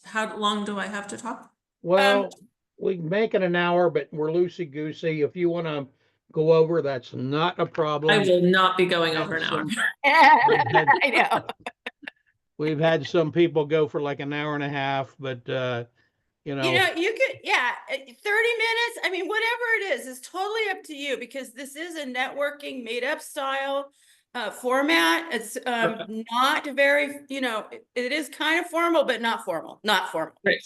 How long do I have to talk? Well, we can make it an hour, but we're loosey-goosey. If you want to go over, that's not a I problem. will not be going over an hour. I know. We've had some people go for like an hour and a half, but You know, you could, 30 minutes. I mean, whatever it is totally up to you because this is a networking made up style format. It's not very, it is kind of formal, but not formal, not formal. Right.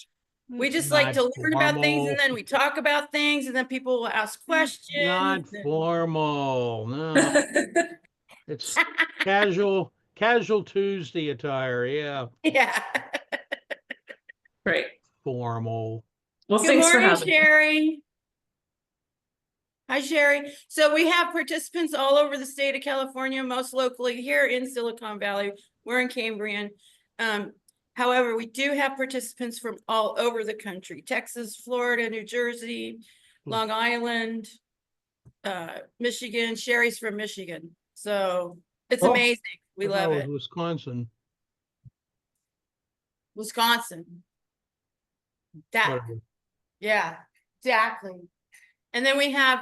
We just like to learn about things and then we talk about things and then people will ask questions. Not formal, no. It's casual Tuesday attire, yeah. Yeah. Right. Formal. Well, Good thanks for morning, having me. Sherry. Hi, Sherry. So we have participants all over the state of California, most locally here in Silicon Valley. We're in Cambrian. However, we do have participants from all over the country, Texas, Florida, New Jersey, Long Island, Michigan. Sherry's from Michigan. So it's amazing. We love it. Wisconsin. Wisconsin. Yeah, exactly. And then we have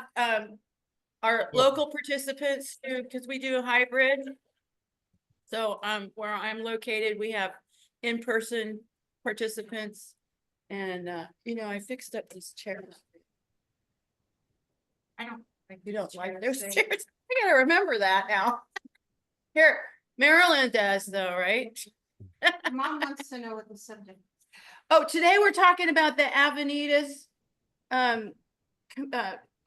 our local participants too, because we do a hybrid. So where I'm located, we have in-person participants. And I fixed up these chairs. I don't think you don't like those chairs. I gotta remember that now. Here, Marilyn does though, right? Mom wants to know what the subject is. Oh, today we're talking about the Avenidas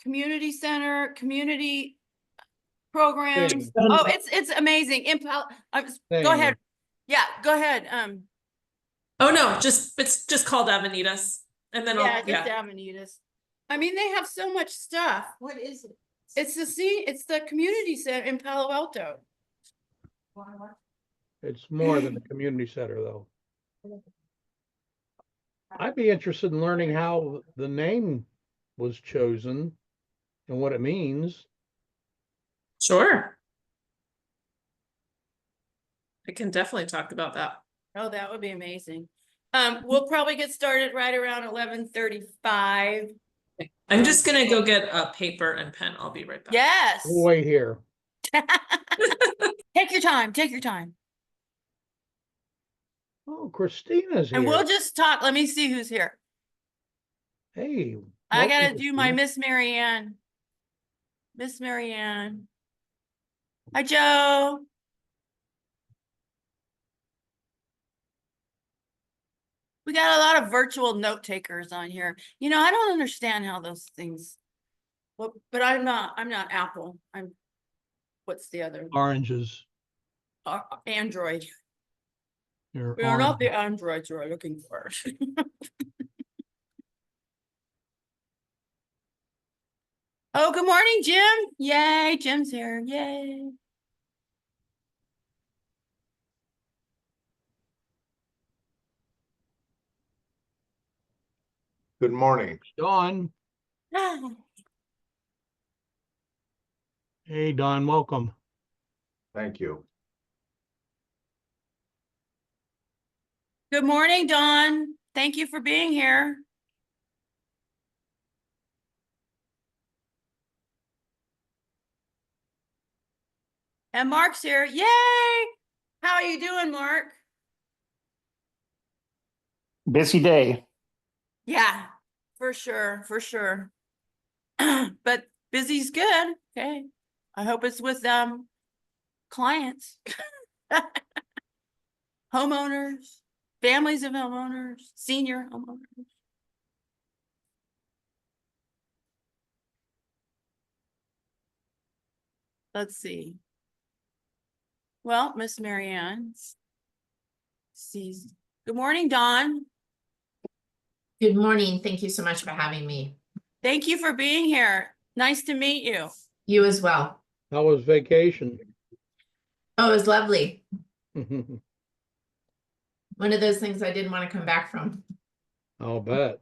community center, community programs. Oh, it's amazing. Go ahead. Yeah, go ahead. Oh no, it's just called Avenidas. And then Avenidas. I mean, they have so much stuff. What is it? It's the community center in Palo Alto. It's more than a community center, though. I'd be interested in learning how the name was chosen and what it means. Sure. I can definitely talk about that. Oh, that would be amazing. We'll probably get started right around 11:35. I'm just gonna go get a paper and pen. I'll be right back. Yes. We'll wait here. Take your time. Take your time. Oh, Christina's here. And we'll just talk. Let me see who's here. Hey. I gotta do my Miss Marianne. Miss Marianne. Hi, Joe. We got a lot of virtual note takers on here. I don't understand how those things. Well, but I'm not Apple. What's the other? Oranges. Android. We are orange. not the androids you're looking for. Oh, good morning, Jim. Yay, Jim's here. Yay. Good morning. Dawn. Hey, Dawn, welcome. Thank you. Good morning, Dawn. Thank you for being here. And Mark's here. Yay! How are you doing, Mark? Busy day. Yeah, for sure, for sure. But busy's good. Okay. I hope it's with clients, homeowners, families of homeowners, senior homeowners. Let's see. Well, Miss Marianne sees. Good morning, Dawn. Good morning. Thank you so much for having me. Thank you for being here. Nice to meet you. You as well. How was vacation? Oh, it was lovely. One of those things I didn't want to come back from. I'll bet.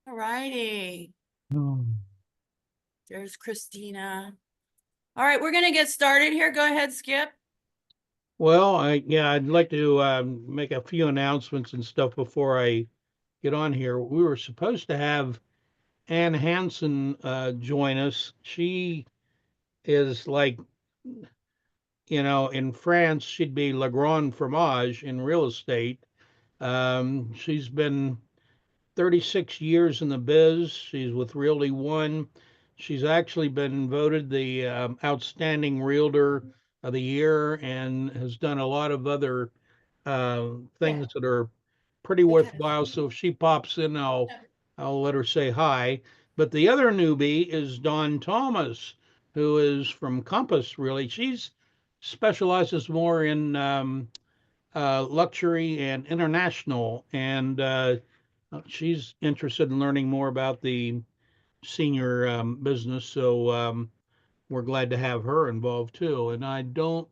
All righty. There's Christina. All right, we're gonna get started here. Go ahead, Skip. Well, I'd like to make a few announcements and stuff before I get on here. We were supposed to have Ann Hansen join us. She is like, in France, she'd be Le Grand Fromage in real estate. She's been 36 years in the biz. She's with Realty One. She's actually been voted the outstanding realtor of the year and has done a lot of other things that are pretty worthwhile. So if she pops in, I'll let her say hi. But the other newbie is Dawn Thomas, who is from Compass. Really, she's specializes more in luxury and international, and she's interested in learning more about the senior business. So we're glad to have her involved too. And I don't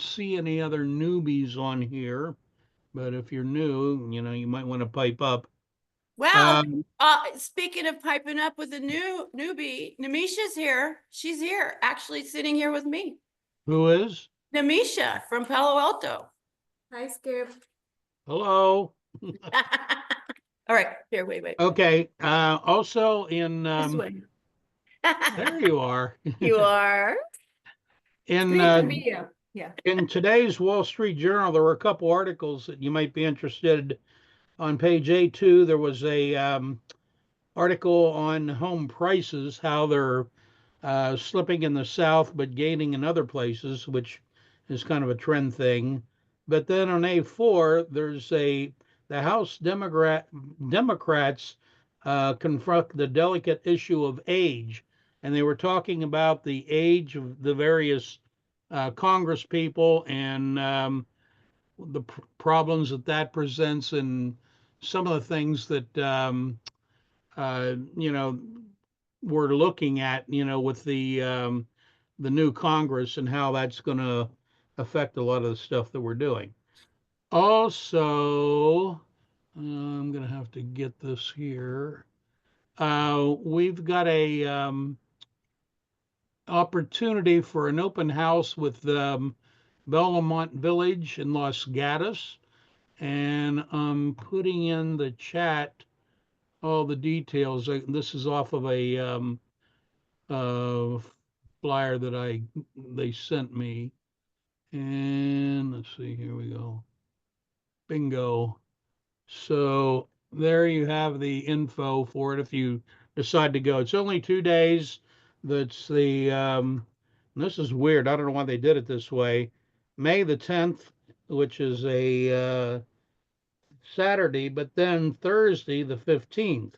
see any other newbies on here. But if you're new, you might want to pipe up. Well, speaking of piping up with a newbie, Namisha's here. She's here, actually sitting here with me. Who is? Namisha from Palo Alto. Hi, Skip. Hello. All right, here, wait. Okay. Also in This way. there you are. You are. In Yeah. in today's Wall Street Journal, there were a couple articles that you might be interested. On page A2, there was a article on home prices, how they're slipping in the South but gaining in other places, which is kind of a trend thing. But then on A4, there's the House Democrats confront the delicate issue of age, and they were talking about the age of the various Congress people and the problems that presents and some of the things that we're looking at, with the new Congress and how that's going to affect a lot of the stuff that we're doing. Also, I'm going to have to get this here. We've got a opportunity for an open house with Belmont Village in Los Gatos, and I'm putting in the chat all the details. This is off of a flyer that they sent me. And let's see, here we go. Bingo. So there you have the info for it if you decide to go. It's only 2 days. That's this is weird. I don't know why they did it this way. May the 10th, which is a Saturday, but then Thursday the 15th,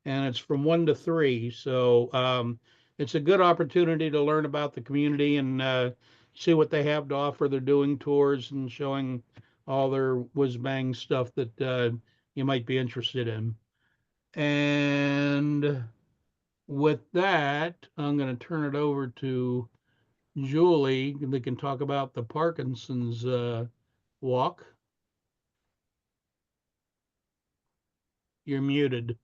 and it's from 1 to 3. So it's a good opportunity to learn about the community and see what they have to offer. They're doing tours and showing all their whiz bang stuff that you might be interested in. And with that, I'm going to turn it over to Julie. They can talk about the Parkinson's walk. You're muted.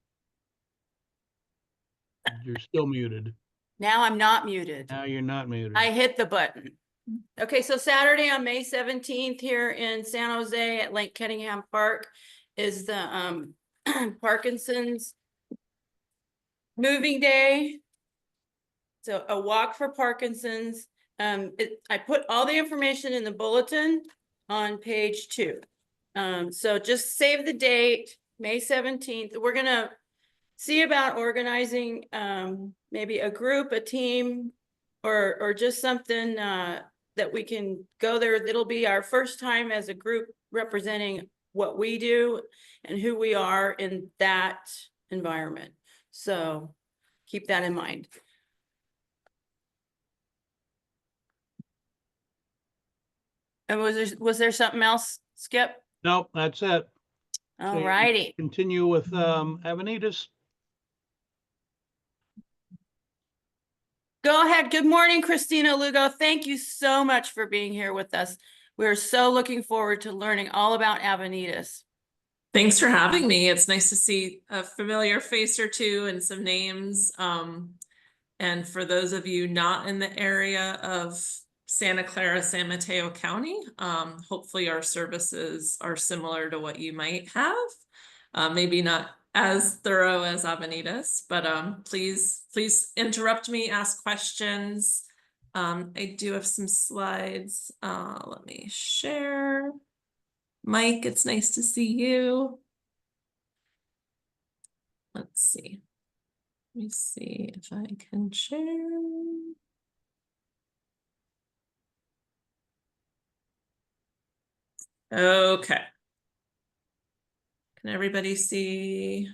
You're still muted. Now I'm not muted. Now you're not muted. I hit the button. Okay, so Saturday on May 17th here in San Jose at Lake Kenningham Park is the Parkinson's moving day. So a walk for Parkinson's. I put all the information in the bulletin on page 2. So just save the date, May 17th. We're gonna see about organizing maybe a group, a team, or just something that we can go there. It'll be our first time as a group representing what we do and who we are in that environment. So keep that in mind. And was there something else, Skip? Nope, that's it. All righty. Continue with Avenidas. Go ahead. Good morning, Christina Lugo. Thank you so much for being here with us. We're so looking forward to learning all about Avenidas. Thanks for having me. It's nice to see a familiar face or two and some names. And for those of you not in the area of Santa Clara, San Mateo County, hopefully our services are similar to what you might have. Maybe not as thorough as Avenidas, but please interrupt me, ask questions. I do have some slides. Let me share. Mike, it's nice to see you. Let's see. Let me see if I can share. Okay. Can everybody see?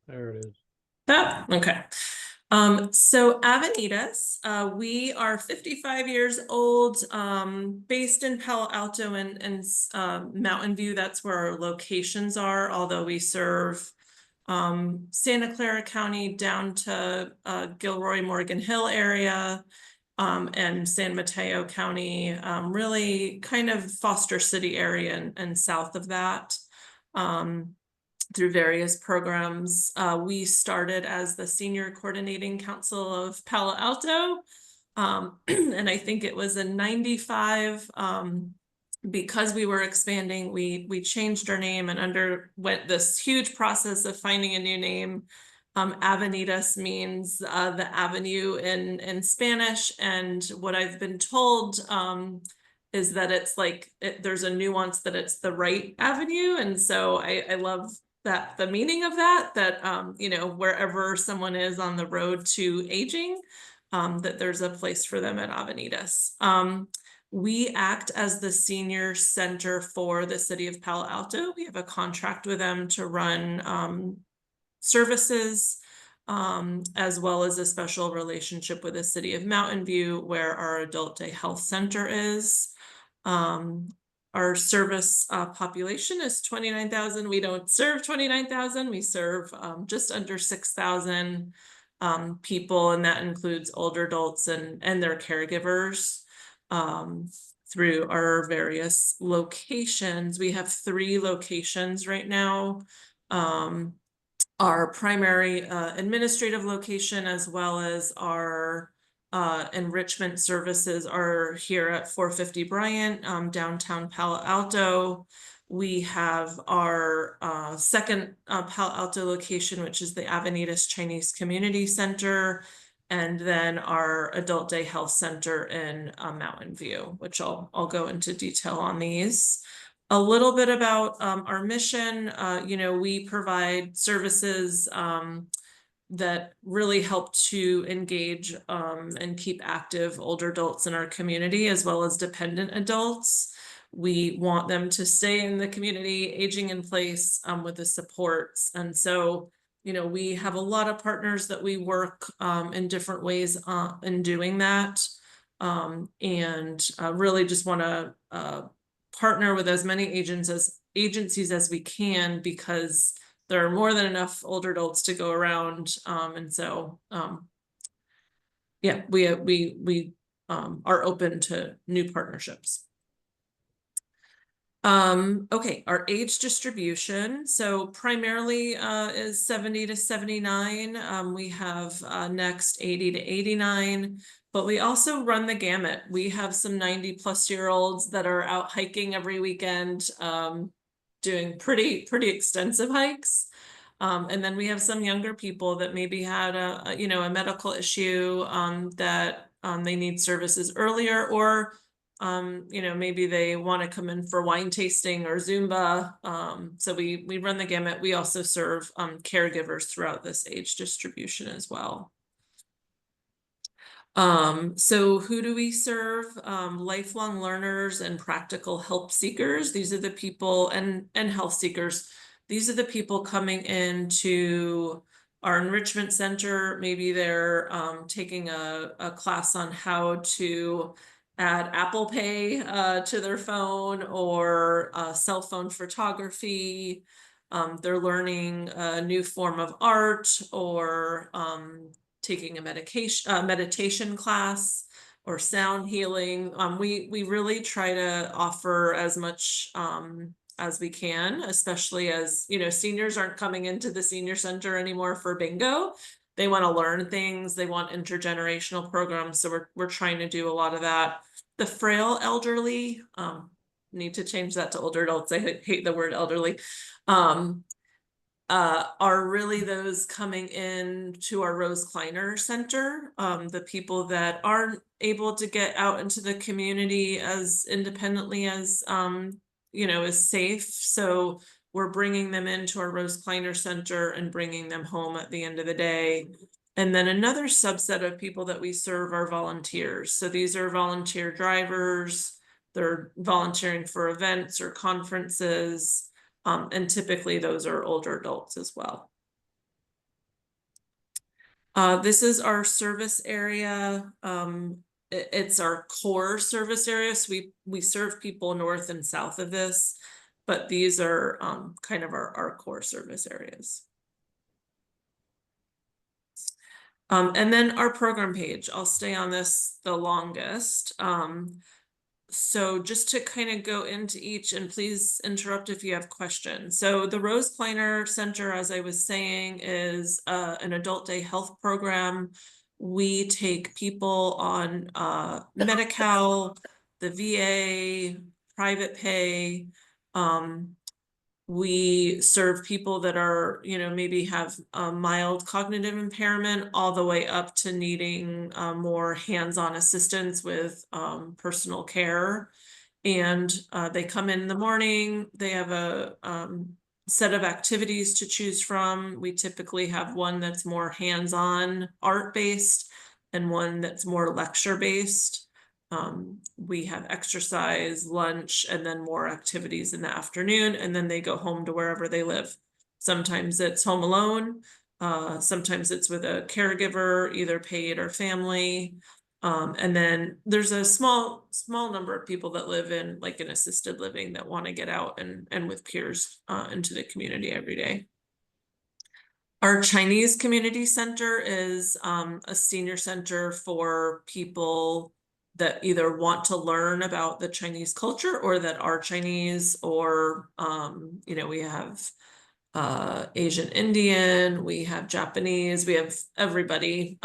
There it is. Oh, okay. So Avenidas, we are 55 years old, based in Palo Alto and Mountain View. That's where our locations are, although we serve Santa Clara County down to Gilroy, Morgan Hill area, and San Mateo County, really kind of Foster City area and south of that. Through various programs. We started as the Senior Coordinating Council of Palo Alto. And I think it was in 95, because we were expanding, we changed our name and underwent this huge process of finding a new name. Avenidas means the avenue in Spanish. And what I've been told is that it's like, there's a nuance that it's the right avenue. And so I love that the meaning of that, you know, wherever someone is on the road to aging, that there's a place for them at Avenidas. We act as the senior center for the city of Palo Alto. We have a contract with them to run services, as well as a special relationship with the city of Mountain View, where our adult day health center is. Our service population is 29,000. We don't serve 29,000. We serve just under 6,000 people, and that includes older adults and their caregivers. Through our various locations. We have 3 locations right now. Our primary administrative location, as well as our enrichment services, are here at 450 Bryant, downtown Palo Alto. We have our second Palo Alto location, which is the Avenidas Chinese Community Center, and then our adult day health center in Mountain View, which I'll go into detail on these. A little bit about our mission. You know, we provide services that really help to engage and keep active older adults in our community, as well as dependent adults. We want them to stay in the community, aging in place with the supports. And so, you know, we have a lot of partners that we work in different ways in doing that. And really just want to partner with as many agencies as we can, because there are more than enough older adults to go around. And so, yeah, we are open to new partnerships. Okay, our age distribution. So primarily is 70 to 79. We have next 80 to 89, but we also run the gamut. We have some 90-plus-year-olds that are out hiking every weekend, doing pretty extensive hikes. And then we have some younger people that maybe had a medical issue that they need services earlier, or you know, maybe they want to come in for wine tasting or Zumba. So we run the gamut. We also serve caregivers throughout this age distribution as well. So who do we serve? Lifelong learners and practical help seekers. These are the people, and health seekers. These are the people coming into our enrichment center. Maybe they're taking a class on how to add Apple Pay to their phone, or cell phone photography. They're learning a new form of art, or taking a meditation class, or sound healing. We really try to offer as much as we can, especially as, you know, seniors aren't coming into the senior center anymore for bingo. They want to learn things, they want intergenerational programs, so we're trying to do a lot of that. The frail elderly, need to change that to older adults. I hate the word elderly. Are really those coming in to our Rose Kleiner Center, the people that aren't able to get out into the community as independently as, you know, is safe. So we're bringing them into our Rose Kleiner Center and bringing them home at the end of the day. And then another subset of people that we serve are volunteers. So these are volunteer drivers. They're volunteering for events or conferences. And typically those are older adults as well. This is our service area. It's our core service area. So we serve people north and south of this, but these are kind of our core service areas. And then our program page, I'll stay on this the longest. So just to kind of go into each, and please interrupt if you have questions. So the Rose Kleiner Center, as I was saying, is an adult day health program. We take people on Medi-Cal, the VA, private pay. We serve people that are, you know, maybe have a mild cognitive impairment all the way up to needing more hands-on assistance with personal care. And they come in the morning, they have a set of activities to choose from. We typically have one that's more hands-on art-based and one that's more lecture-based. We have exercise, lunch, and then more activities in the afternoon, and then they go home to wherever they live. Sometimes it's home alone, sometimes it's with a caregiver, either paid or family. And then there's a small number of people that live in like an assisted living that want to get out and with peers into the community every day. Our Chinese Community Center is a senior center for people that either want to learn about the Chinese culture or that are Chinese, or you know, we have Asian Indian, we have Japanese, we have everybody.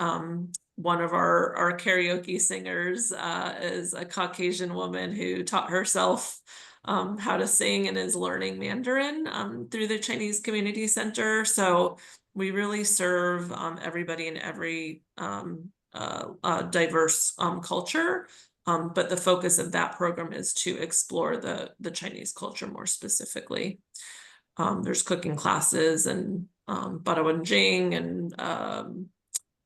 One of our karaoke singers is a Caucasian woman who taught herself how to sing and is learning Mandarin through the Chinese Community Center. So we really serve everybody in every diverse culture. But the focus of that program is to explore the Chinese culture more specifically. There's cooking classes and Badawanjing and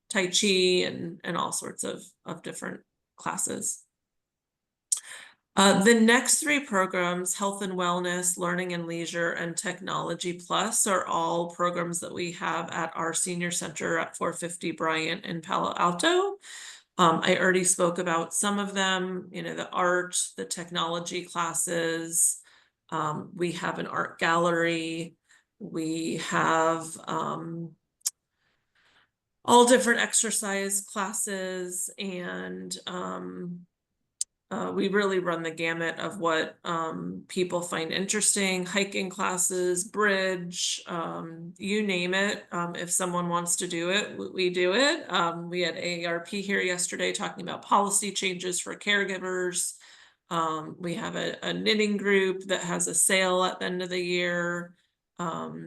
Tai Chi and all sorts of different classes. The next three programs, Health and Wellness, Learning and Leisure, and Technology Plus, are all programs that we have at our senior center at 450 Bryant in Palo Alto. I already spoke about some of them, you know, the art, the technology classes. We have an art gallery. We have all different exercise classes, and we really run the gamut of what people find interesting. Hiking classes, bridge, you name it. If someone wants to do it, we do it. We had AARP here yesterday talking about policy changes for caregivers. We have a knitting group that has a sale at the end of the year.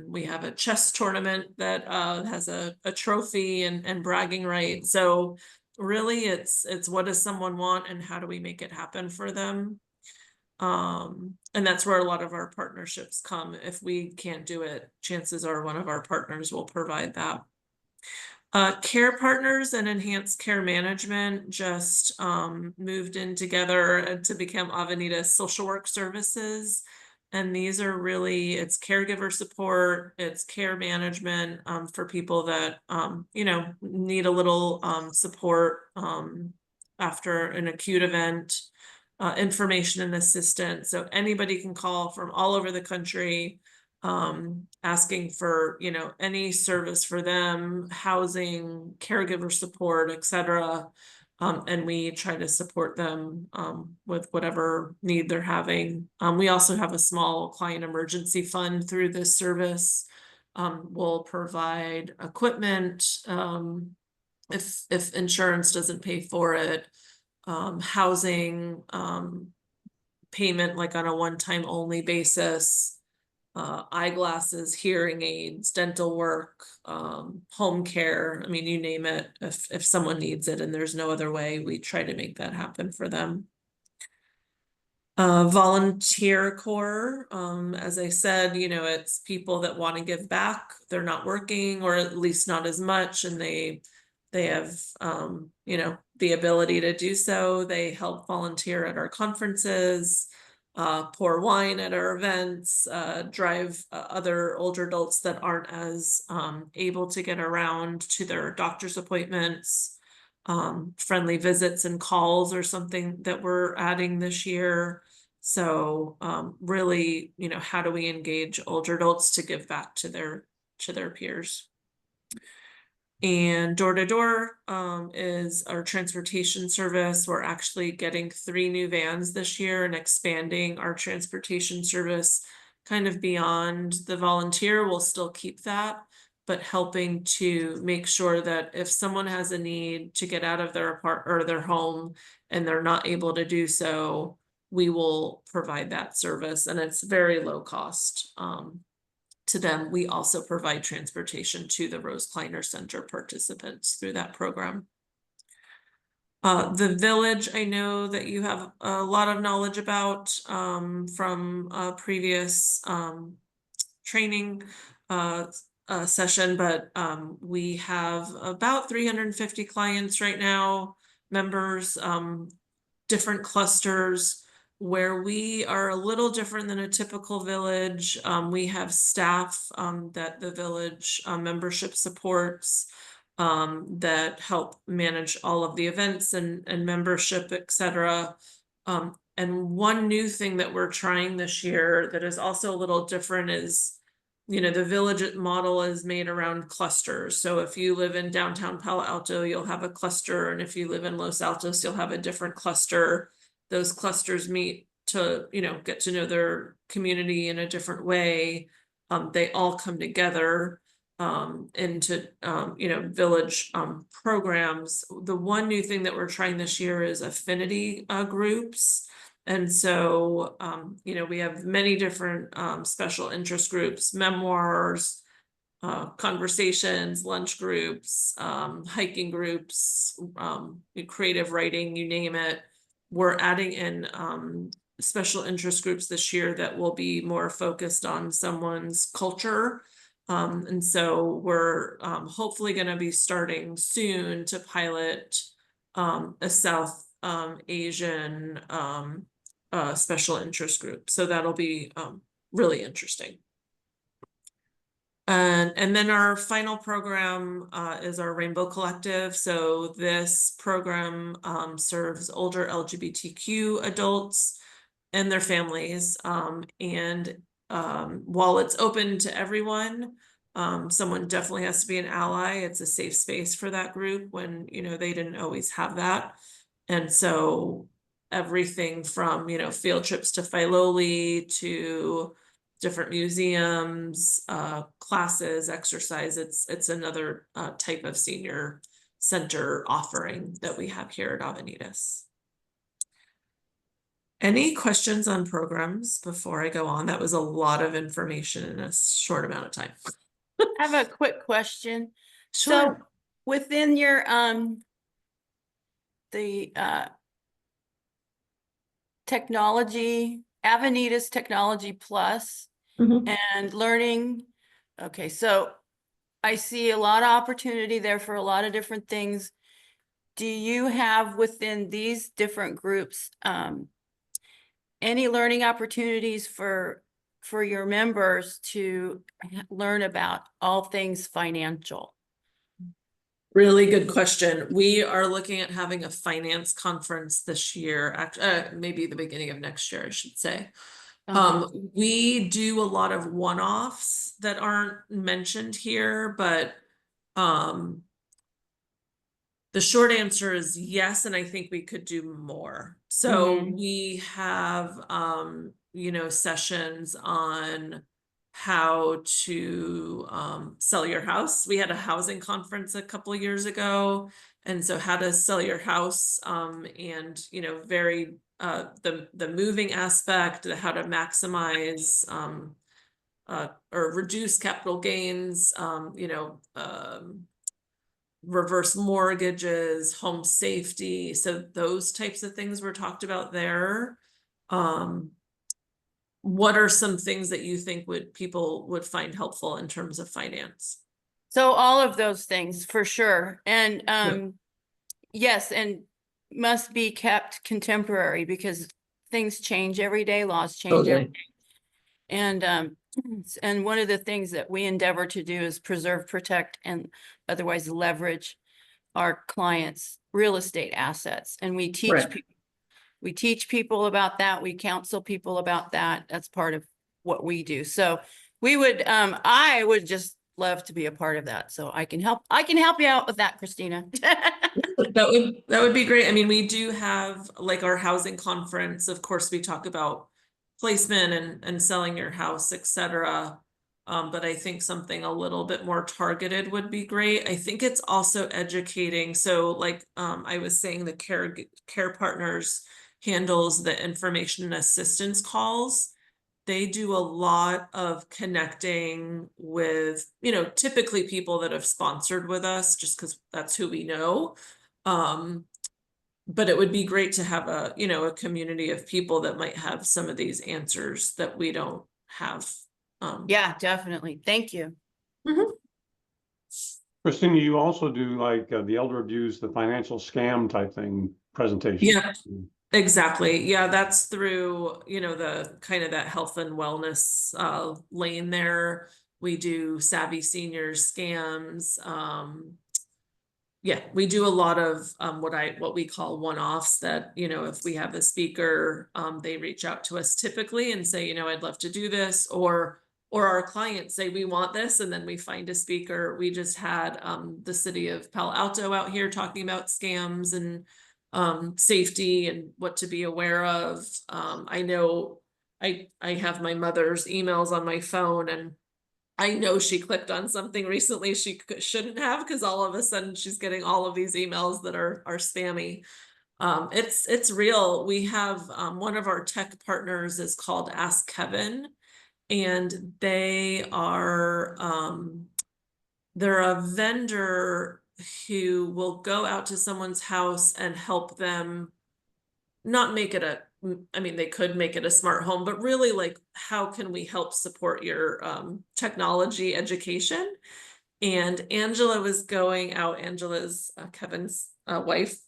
We have a chess tournament that has a trophy and bragging rights. So really it's what does someone want and how do we make it happen for them? And that's where a lot of our partnerships come. If we can't do it, chances are one of our partners will provide that. Care Partners and Enhanced Care Management just moved in together to become Avenidas Social Work Services. And these are really, it's caregiver support, it's care management for people that, you know, need a little support after an acute event, information and assistance. So anybody can call from all over the country asking for, you know, any service for them, housing, caregiver support, etc. And we try to support them with whatever need they're having. We also have a small client emergency fund through this service. We'll provide equipment if insurance doesn't pay for it, housing, payment like on a one-time only basis, eyeglasses, hearing aids, dental work, home care. I mean, you name it. If someone needs it and there's no other way, we try to make that happen for them. Volunteer corps, as I said, you know, it's people that want to give back. They're not working, or at least not as much, and they have you know, the ability to do so. They help volunteer at our conferences, pour wine at our events, drive other older adults that aren't as able to get around to their doctor's appointments. Friendly visits and calls are something that we're adding this year. So really, you know, how do we engage older adults to give back to their peers? And door to door is our transportation service. We're actually getting 3 new vans this year and expanding our transportation service kind of beyond the volunteer. We'll still keep that, but helping to make sure that if someone has a need to get out of their apartment or their home and they're not able to do so, we will provide that service, and it's very low cost to them. We also provide transportation to the Rose Kleiner Center participants through that program. The village, I know that you have a lot of knowledge about from a previous training session, but we have about 350 clients right now, members, different clusters. Where we are a little different than a typical village, we have staff that the village membership supports that help manage all of the events and membership, etc. And one new thing that we're trying this year that is also a little different is, you know, the village model is made around clusters. So if you live in downtown Palo Alto, you'll have a cluster, and if you live in Los Altos, you'll have a different cluster. Those clusters meet to, you know, get to know their community in a different way. They all come together into, you know, village programs. The one new thing that we're trying this year is affinity groups. And so, you know, we have many different special interest groups, memoirs, conversations, lunch groups, hiking groups, creative writing, you name it. We're adding in special interest groups this year that will be more focused on someone's culture. And so we're hopefully going to be starting soon to pilot a South Asian special interest group. So that'll be really interesting. And then our final program is our Rainbow Collective. So this program serves older LGBTQ adults and their families. And while it's open to everyone, someone definitely has to be an ally. It's a safe space for that group when, you know, they didn't always have that. And so everything from, you know, field trips to Filoli to different museums, classes, exercise. It's another type of senior center offering that we have here at Avenidas. Any questions on programs before I go on? That was a lot of information in a short amount of time. I have a quick question. Sure. So within your technology, Avenidas Technology Plus and learning. Okay, so I see a lot of opportunity there for a lot of different things. Do you have within these different groups any learning opportunities for your members to learn about all things financial? Really good question. We are looking at having a finance conference this year, maybe the beginning of next year, I should say. We do a lot of one-offs that aren't mentioned here, but The short answer is yes, and I think we could do more. So Mhm. we have, sessions on how to sell your house. We had a housing conference a couple of years ago, and so how to sell your house, and very the moving aspect, how to maximize or reduce capital gains, reverse mortgages, home safety. So those types of things were talked about there. What are some things that you think people would find helpful in terms of finance? So all of those things for sure. And Yeah. yes, and must be kept contemporary because things change every day, laws change every day. And one of the things that we endeavor to do is preserve, protect, and otherwise leverage our clients' real estate assets. And we teach Right. people, we teach people about that. We counsel people about that. That's part of what we do. So we would, I would just love to be a part of that. So I can help you out with that, Christina. That would be great. I mean, we do have like our housing conference. Of course, we talk about placement and selling your house, etc. But I think something a little bit more targeted would be great. I think it's also educating. So like I was saying, the care partners handles the information and assistance calls. They do a lot of connecting with, typically people that have sponsored with us just because that's who we know. But it would be great to have a community of people that might have some of these answers that we don't have. Yeah, definitely. Thank you. Mhm. Christina, you also do like the elder abuse, the financial scam type thing presentation. Yeah, exactly. Yeah, that's through, the kind of that health and wellness lane there. We do savvy seniors scams. Yeah, we do a lot of what we call one-offs that, if we have a speaker, they reach out to us typically and say, I'd love to do this, or our clients say we want this, and then we find a speaker. We just had the city of Palo Alto out here talking about scams and safety and what to be aware of. I know I have my mother's emails on my phone, and I know she clicked on something recently she shouldn't have, because all of a sudden she's getting all of these emails that are spammy. It's real. We have one of our tech partners is called Ask Kevin, and they're a vendor who will go out to someone's house and help them not make it they could make it a smart home, but really like, how can we help support your technology education? And Angela's Kevin's wife,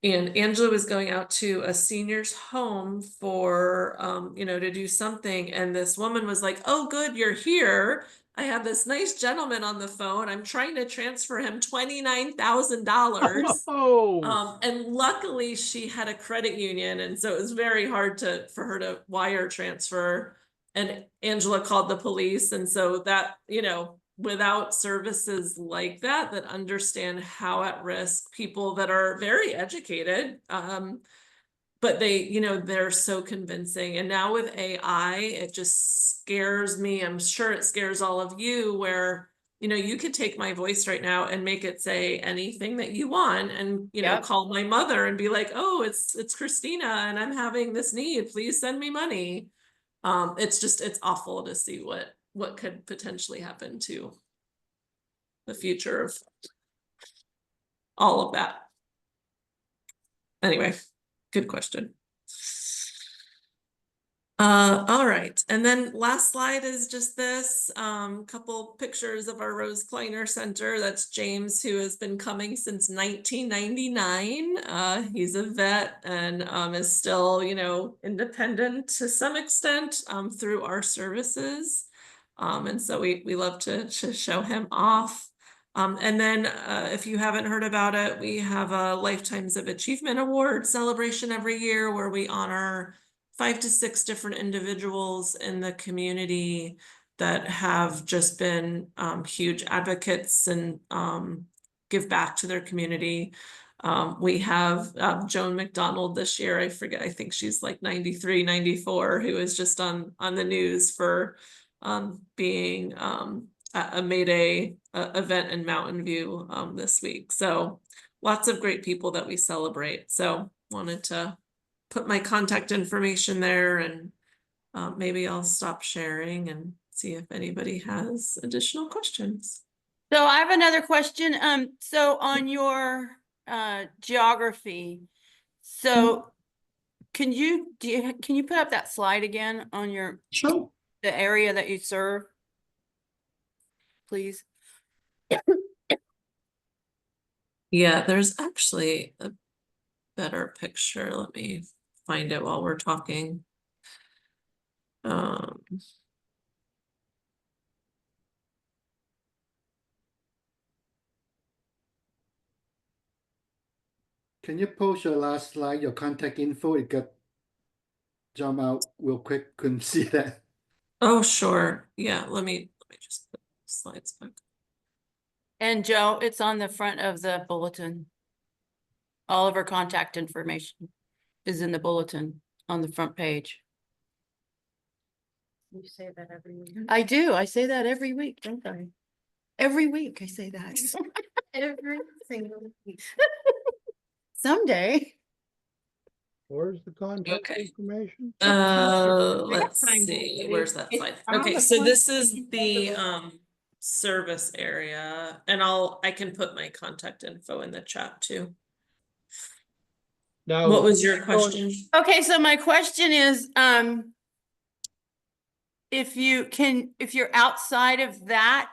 and Angela was going out to a senior's home for, to do something. And this woman was like, "Oh, good, you're here. I have this nice gentleman on the phone. I'm trying to transfer him $29,000. Oh, And luckily she had a credit union, and so it was very hard for her to wire transfer. And Angela called the police, and so that, without services like that understand how at risk people that are very educated, but they're so convincing. And now with AI, it just scares me. I'm sure it scares all of you, where you could take my voice right now and make it say anything that you want, and Yep. call my mother and be like, "Oh, it's Christina and I'm having this need, please send me money." It's awful to see what could potentially happen to the future of all of that. Anyway, good question. All right. And then last slide is just this couple pictures of our Rose Kleiner Center. That's James, who has been coming since 1999. He's a vet and is still, independent to some extent through our services. And so we love to show him off. And then if you haven't heard about it, we have a Lifetimes of Achievement Award celebration every year where we honor 5 to 6 different individuals in the community that have just been huge advocates and give back to their community. We have Joan McDonald this year. I forget, I think she's like 93, 94, who is just on the news for being a Mayday event in Mountain View this week. So lots of great people that we celebrate. So wanted to put my contact information there, and maybe I'll stop sharing and see if anybody has additional questions. So I have another question. So on your geography, so can you put up that slide again on your Sure. the area that you serve? Please. Yeah, there's actually a better picture. Let me find it while we're talking. Can you post your last slide, your contact info? It got jump out real quick. Couldn't see that. Oh, sure. Yeah, let me just put the slides back. And Joe, it's on the front of the bulletin. All of our contact information is in the bulletin on the front page. You say that every week. I do. I say that every week, don't I? Every week I say that. Every single week. Someday. Where's the contact Okay. information? Let's see, where's that slide? Okay, so this is the service area, and I can put my contact info in the chat too. Now, What was your question? Okay, so my question is, if you're outside of that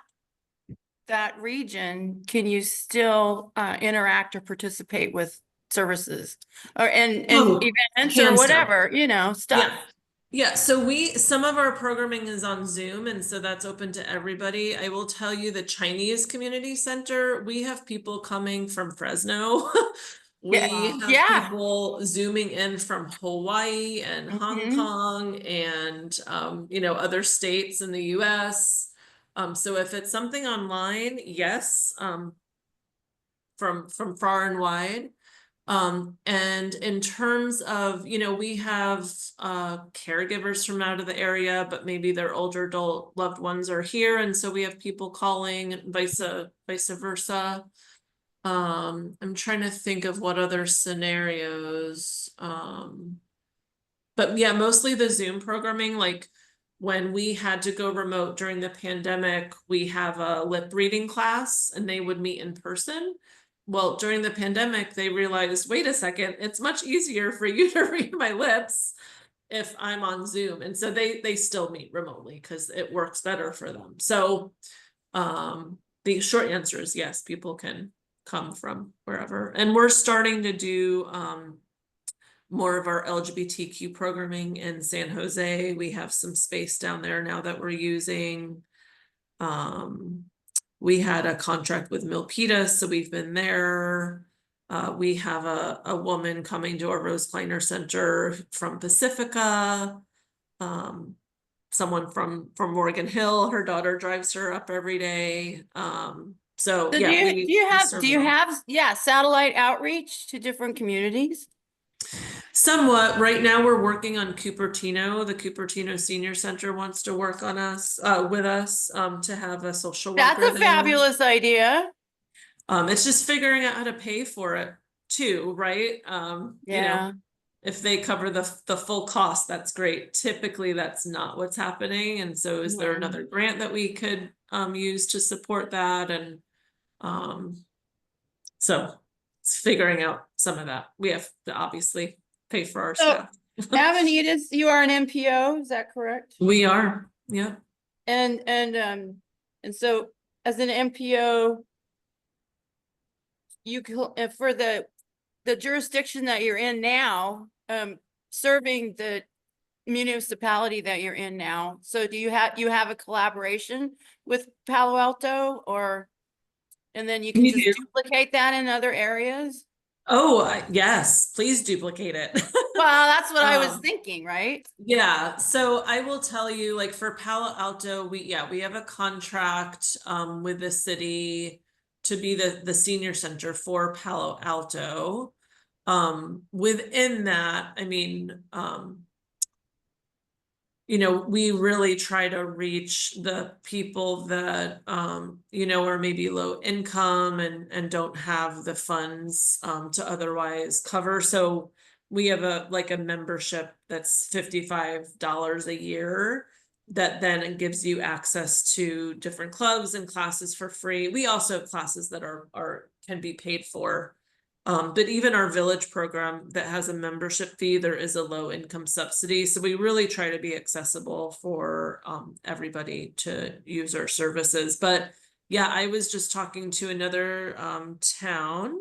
region, can you still interact or participate with services or and Oh, events can or still. whatever, stuff? Yeah, so some of our programming is on Zoom, and so that's open to everybody. I will tell you, the Chinese Community Center, we have people coming from Fresno. We have people zooming in from Hawaii and Hong Kong and other states in the US. So if it's something online, yes, from far and wide. And in terms of, we have caregivers from out of the area, but maybe their older adult loved ones are here, and so we have people calling, and vice versa. I'm trying to think of what other scenarios. But yeah, mostly the Zoom programming, like when we had to go remote during the pandemic, we have a lip reading class and they would meet in person. Well, during the pandemic, they realized, wait a second, it's much easier for you to read my lips if I'm on Zoom. And so they still meet remotely because it works better for them. So the short answer is yes, people can come from wherever. And we're starting to do more of our LGBTQ programming in San Jose. We have some space down there now that we're using. We had a contract with Milpitas, so we've been there. We have a woman coming to our Rose Kleiner Center from Pacifica. Someone from Morgan Hill, her daughter drives her up every day. So yeah, do you have satellite outreach to different communities? Somewhat. Right now we're working on Cupertino. The Cupertino Senior Center wants to work on us with us to have a social worker. That's a fabulous idea. It's just figuring out how to pay for it too, right? If they cover the full cost, that's great. Typically that's not what's happening. And so is there another grant that we could use to support that? And so it's figuring out some of that. We have to obviously pay for our staff. Avenidas, you are an MPO, is that correct? We are, yeah. And so as an MPO, you can, for the jurisdiction that you're in now, serving the municipality that you're in now. So do you have a collaboration with Palo Alto, or and then you can just duplicate that in other areas? Oh, yes, please duplicate it. Well, that's what I was thinking, right? Yeah, so I will tell you, like for Palo Alto, we have a contract with the city to be the senior center for Palo Alto. Within that, I mean, you know, we really try to reach the people that, you know, are maybe low income and don't have the funds, to otherwise cover. So we have a membership that's $55 a year that then it gives you access to different clubs and classes for free. We also have classes that can be paid for. But even our village program that has a membership fee, there is a low income subsidy. So we really try to be accessible for everybody to use our services. But yeah, I was just talking to another town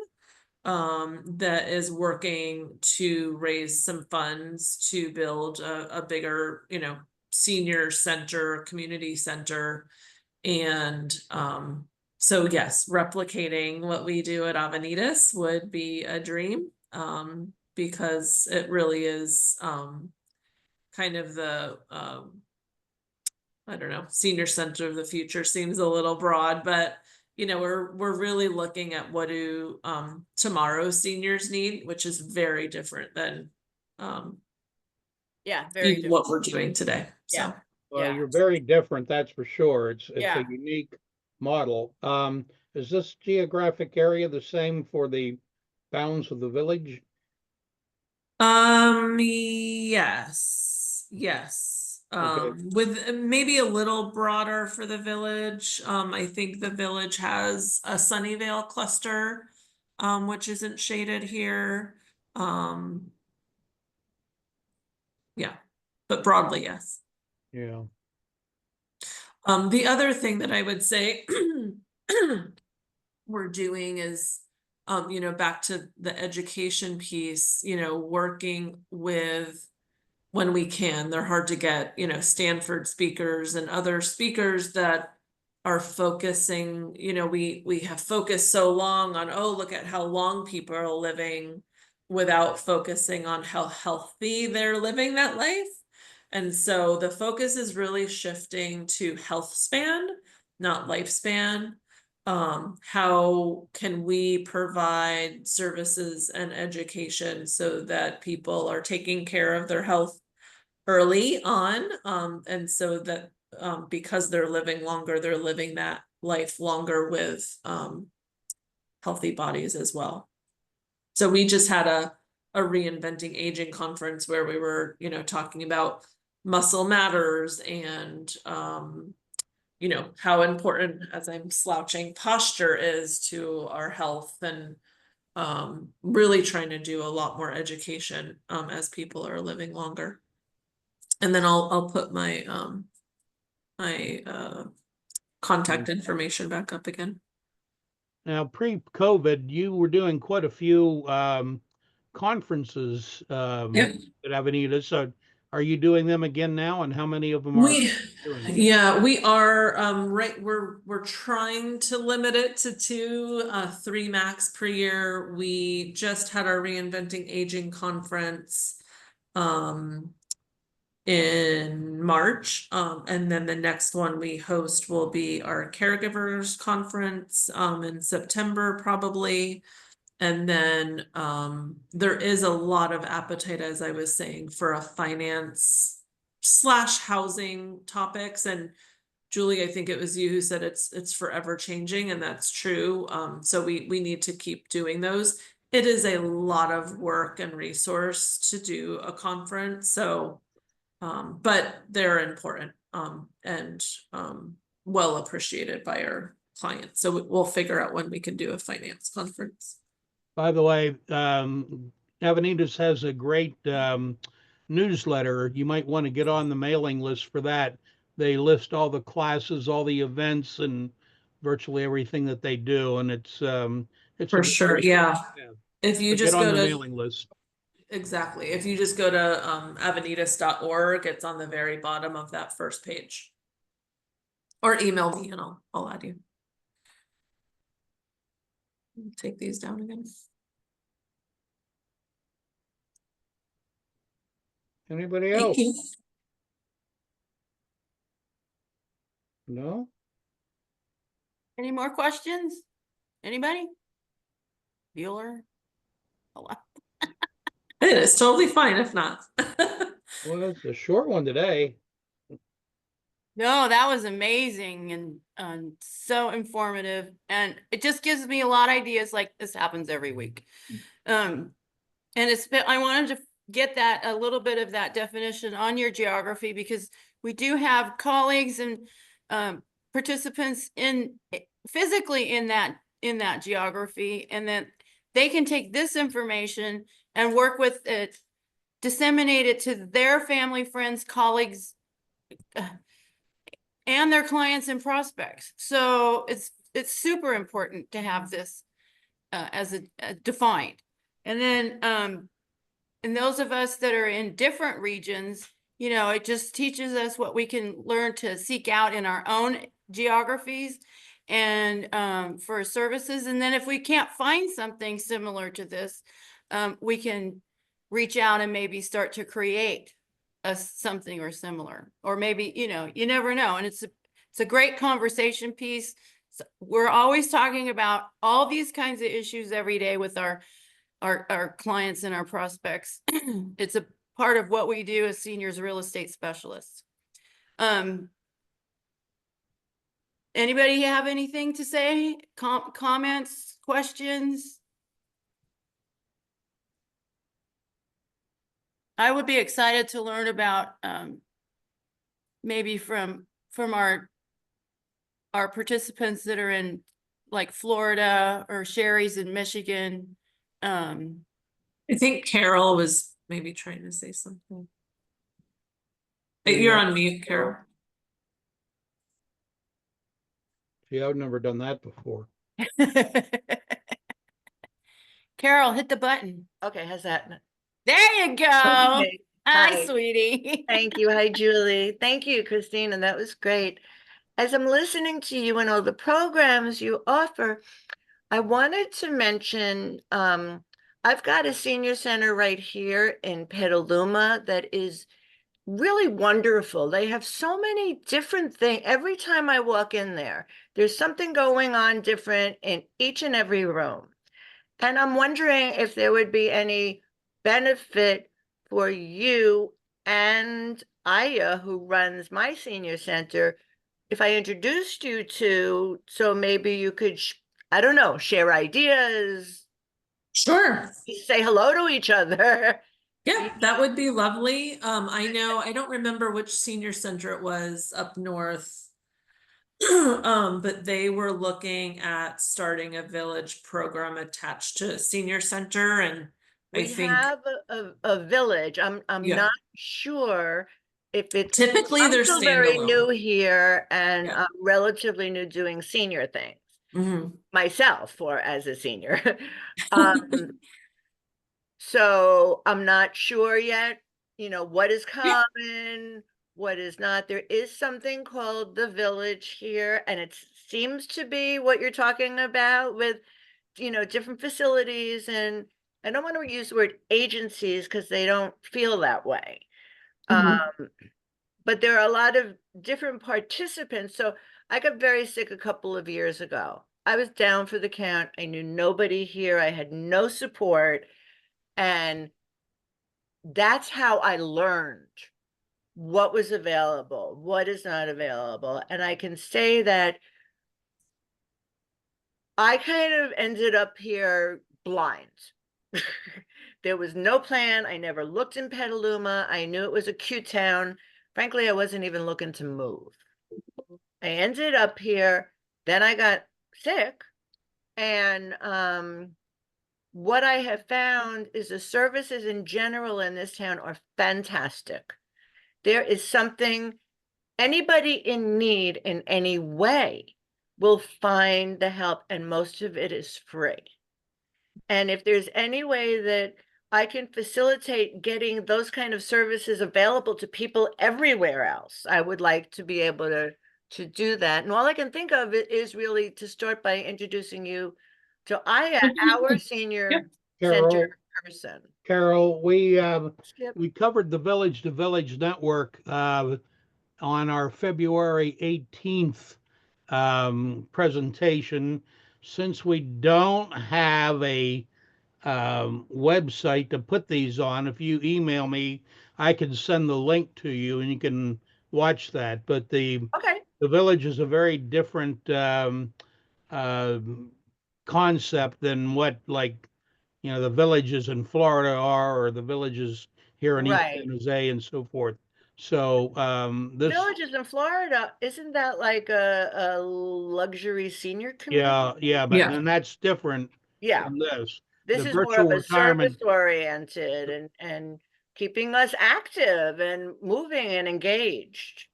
that is working to raise some funds to build a bigger, you know, senior center, community center. And so yes, replicating what we do at Avenidas would be a dream, because it really is kind of the I don't know, senior center of the future seems a little broad, but you know, we're really looking at what do tomorrow's seniors need, which is very different than Yeah, very even what different. we're doing today. Yeah. So Well, Yeah. you're very different, that's for sure. It's Yeah. a unique model. Is this geographic area the same for the bounds of the village? Yes. Okay. With maybe a little broader for the village. I think the village has a Sunnyvale cluster, which isn't shaded here. Yeah, but broadly, yes. Yeah. The other thing that I would say we're doing is, you know, back to the education piece, you know, working with when we can. They're hard to get, you know, Stanford speakers and other speakers that are focusing, you know, we have focused so long on, oh, look at how long people are living without focusing on how healthy they're living that life. And so the focus is really shifting to health span, not lifespan. How can we provide services and education so that people are taking care of their health early on, and so that because they're living longer, they're living that life longer with healthy bodies as well. So we just had a reinventing aging conference where we were, you know, talking about muscle matters and you know, how important, as I'm slouching, posture is to our health, and really trying to do a lot more education as people are living longer. And then I'll put my contact information back up again. Now, pre-COVID, you were doing quite a few conferences Yep. at Avenidas. So are you doing them again now? And how many of them are doing? Yeah, we are right, we're trying to limit it to 2, 3 max per year. We just had our Reinventing Aging conference in March. And then the next one we host will be our caregivers conference in September probably. And then there is a lot of appetite, as I was saying, for a finance / housing topics. And Julie, I think it was you who said it's forever changing, and that's true. So we need to keep doing those. It is a lot of work and resource to do a conference. So but they're important and well appreciated by our clients. So we'll figure out when we can do a finance conference. By the way, Avenidas has a great newsletter. You might want to get on the mailing list for that. They list all the classes, all the events, and virtually everything that they do, and it's For a sure, yeah. yeah. If you So just get on go the to mailing list. exactly, if you just go to avenidas.org, it's on the very bottom of that first page. Or email me and I'll add you. Take these down again. Anybody Thank else? you. No? Any more questions? Anybody? Bueller? Oh, It's totally fine if not. Well, it's a short one today. no, that was amazing and so informative. And it just gives me a lot of ideas like this happens every week. And I wanted to get that, a little bit of that definition on your geography, because we do have colleagues and participants physically in that geography, and then they can take this information and work with it, disseminate it to their family, friends, colleagues, and their clients and prospects. So it's super important to have this as a defined. And then and those of us that are in different regions, you know, it just teaches us what we can learn to seek out in our own geographies and for services. And then if we can't find something similar to this, we can reach out and maybe start to create something or similar, or maybe, you know, you never know. And it's a great conversation piece. So we're always talking about all these kinds of issues every day with our clients and our prospects. It's a part of what we do as seniors real estate specialists. Anybody have anything to say? Comments, questions? I would be excited to learn about maybe from our participants that are in like Florida, or Sherry's in Michigan. I think Carol was maybe trying to say something. You're on mute, Carol. See, I've never done that before. Carol, hit the button. Okay, how's that? There you go. Okay. Hi, Hi. sweetie. Thank you. Hi, Julie. Thank you, Christina. That was great. As I'm listening to you and all the programs you offer, I wanted to mention, I've got a senior center right here in Petaluma that is really wonderful. They have so many different things. Every time I walk in there, there's something going on different in each and every room. And I'm wondering if there would be any benefit for you and Aya, who runs my senior center, if I introduced you to, so maybe you could, I don't know, share ideas, Sure. say hello to each other. Yeah, that would be lovely. I know, I don't remember which senior center it was up north. But they were looking at starting a village program attached to a senior center, and I We think have a village. I'm Yeah. not sure if it's, typically I'm they're still very new standalone. here and Yeah. I'm relatively new doing senior things. Mhm. Myself, or as a senior. So I'm not sure yet, you know, what is Yeah. common, what is not. There is something called the village here, and it seems to be what you're talking about with, you know, different facilities. And I don't want to use the word agencies because they don't feel that way. Mhm. But there are a lot of different participants. So I got very sick a couple of years ago. I was down for the count. I knew nobody here. I had no support. And that's how I learned what was available, what is not available. And I can say that I kind of ended up here blind. There was no plan. I never looked in Petaluma. I knew it was a cute town. Frankly, I wasn't even looking to move. I ended up here, then I got sick. And what I have found is the services in general in this town are fantastic. There is something, anybody in need in any way will find the help, and most of it is free. And if there's any way that I can facilitate getting those kind of services available to people everywhere else, I would like to be able to do that. And all I can think of is really to start by introducing you to Aya, our senior Carol, center person. Carol, Skip. we covered the Village to Village Network on our February 18th presentation. since we don't have a website to put these on, if you email me, I can send the link to you and you can watch that. But Okay, the village is a very different concept than what, like, the villages in Florida are, or the villages here in East right. San Jose and so forth. So this, Villages in Florida, isn't that like a luxury senior yeah, community? yeah, but Yeah. then that's different Yeah, from this. this The is more of virtual a service retirement, oriented and keeping us active and moving and engaged,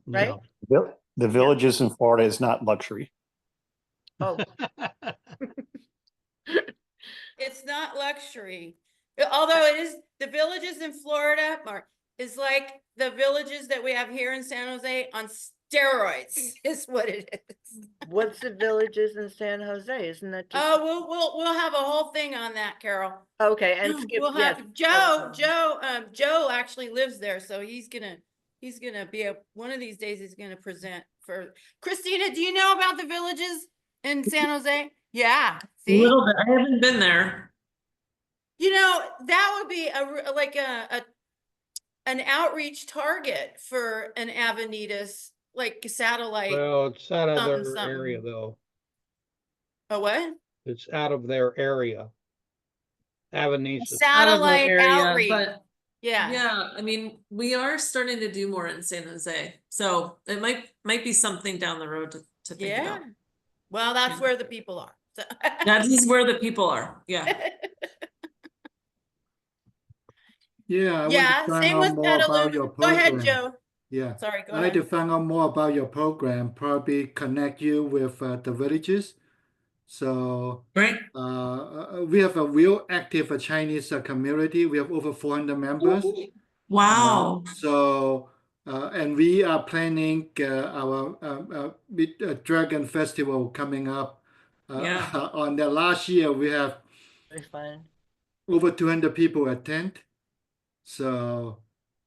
right? yeah. The villages in Florida is not luxury. Oh, It's not luxury. Although it is, the villages in Florida, Mark, is like the villages that we have here in San Jose on steroids, is what it is. what's the villages in San Jose? Isn't that just? Oh, we'll have a whole thing on that, Carol. Okay, and Skip, We'll yes. have Joe actually lives there, so he's gonna be one of these days he's gonna present for Christina. Do you know about the villages in San Jose? Yeah, A see, little bit. I haven't been there. you know, that would be like an outreach target for an Avenidas, like satellite. Well, it's out of Something, their something. area though. A what? It's out of their area. Avenidas. Out of the Satellite area, outreach. but Yeah. yeah, I mean, we are starting to do more in San Jose, so it might be something down the road to think Yeah. about. Well, that's Yeah. where the people are. So. That is where the people are. Yeah. Yeah, I want Yeah, to find same out with more about your Petaluma. Go ahead, program. Joe. Yeah, Sorry, go I'd like to ahead. find out more about your program, probably connect you with the villages. So Right. we have a real active Chinese community. We have over 400 members. Wow. And we are planning our Dragon Festival coming up. Yeah. On the last year, we have Very fun. over 200 people attend. So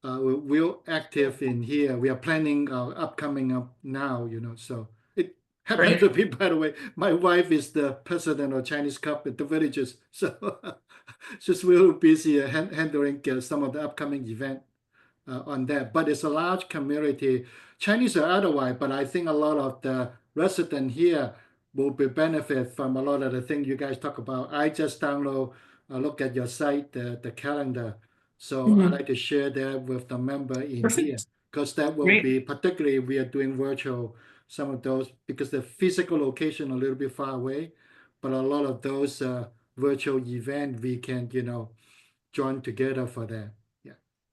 we're real active in here. We are planning our upcoming up now, so it happened to be, by the way, my wife is the president of Chinese Cup at the villages. So she's real busy handling some of the upcoming event on that. But it's a large community, Chinese or otherwise, but I think a lot of the residents here will be benefit from a lot of the things you guys talk about. I just download, look at your site, the calendar. So I Mhm. like to share that with the member in Perfect. here, because that will Great. be, particularly we are doing virtual, some of those, because the physical location a little bit far away, but a lot of those virtual event we can, join together for that.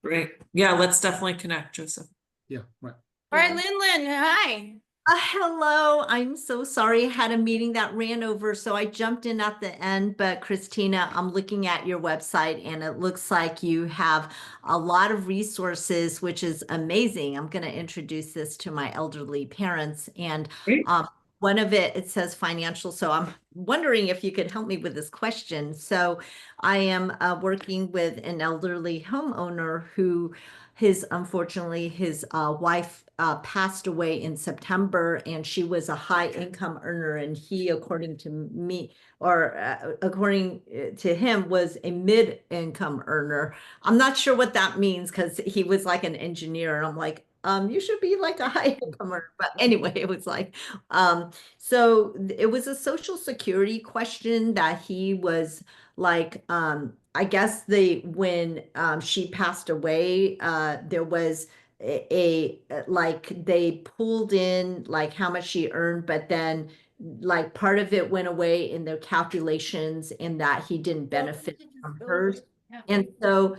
Great. Yeah, let's definitely connect, Joseph. Yeah, right. All right, Lynn, hi. Hello, I'm so sorry. I had a meeting that ran over, so I jumped in at the end. But Christina, I'm looking at your website and it looks like you have a lot of resources, which is amazing. I'm going to introduce this to my elderly parents. And Great. one of it says financial. So I'm wondering if you could help me with this question. So I am working with an elderly homeowner who unfortunately his wife passed away in September, and she was a high income earner, and he, according to me, or according to him, was a mid income earner. I'm not sure what that means, because he was like an engineer, and I'm like, you should be like a high income earner. But anyway, it was like, so it was a Social Security question that he was like, I guess when she passed away, there was like they pulled in like how much she earned, but then like part of it went away in their calculations, and that he didn't benefit from hers. And so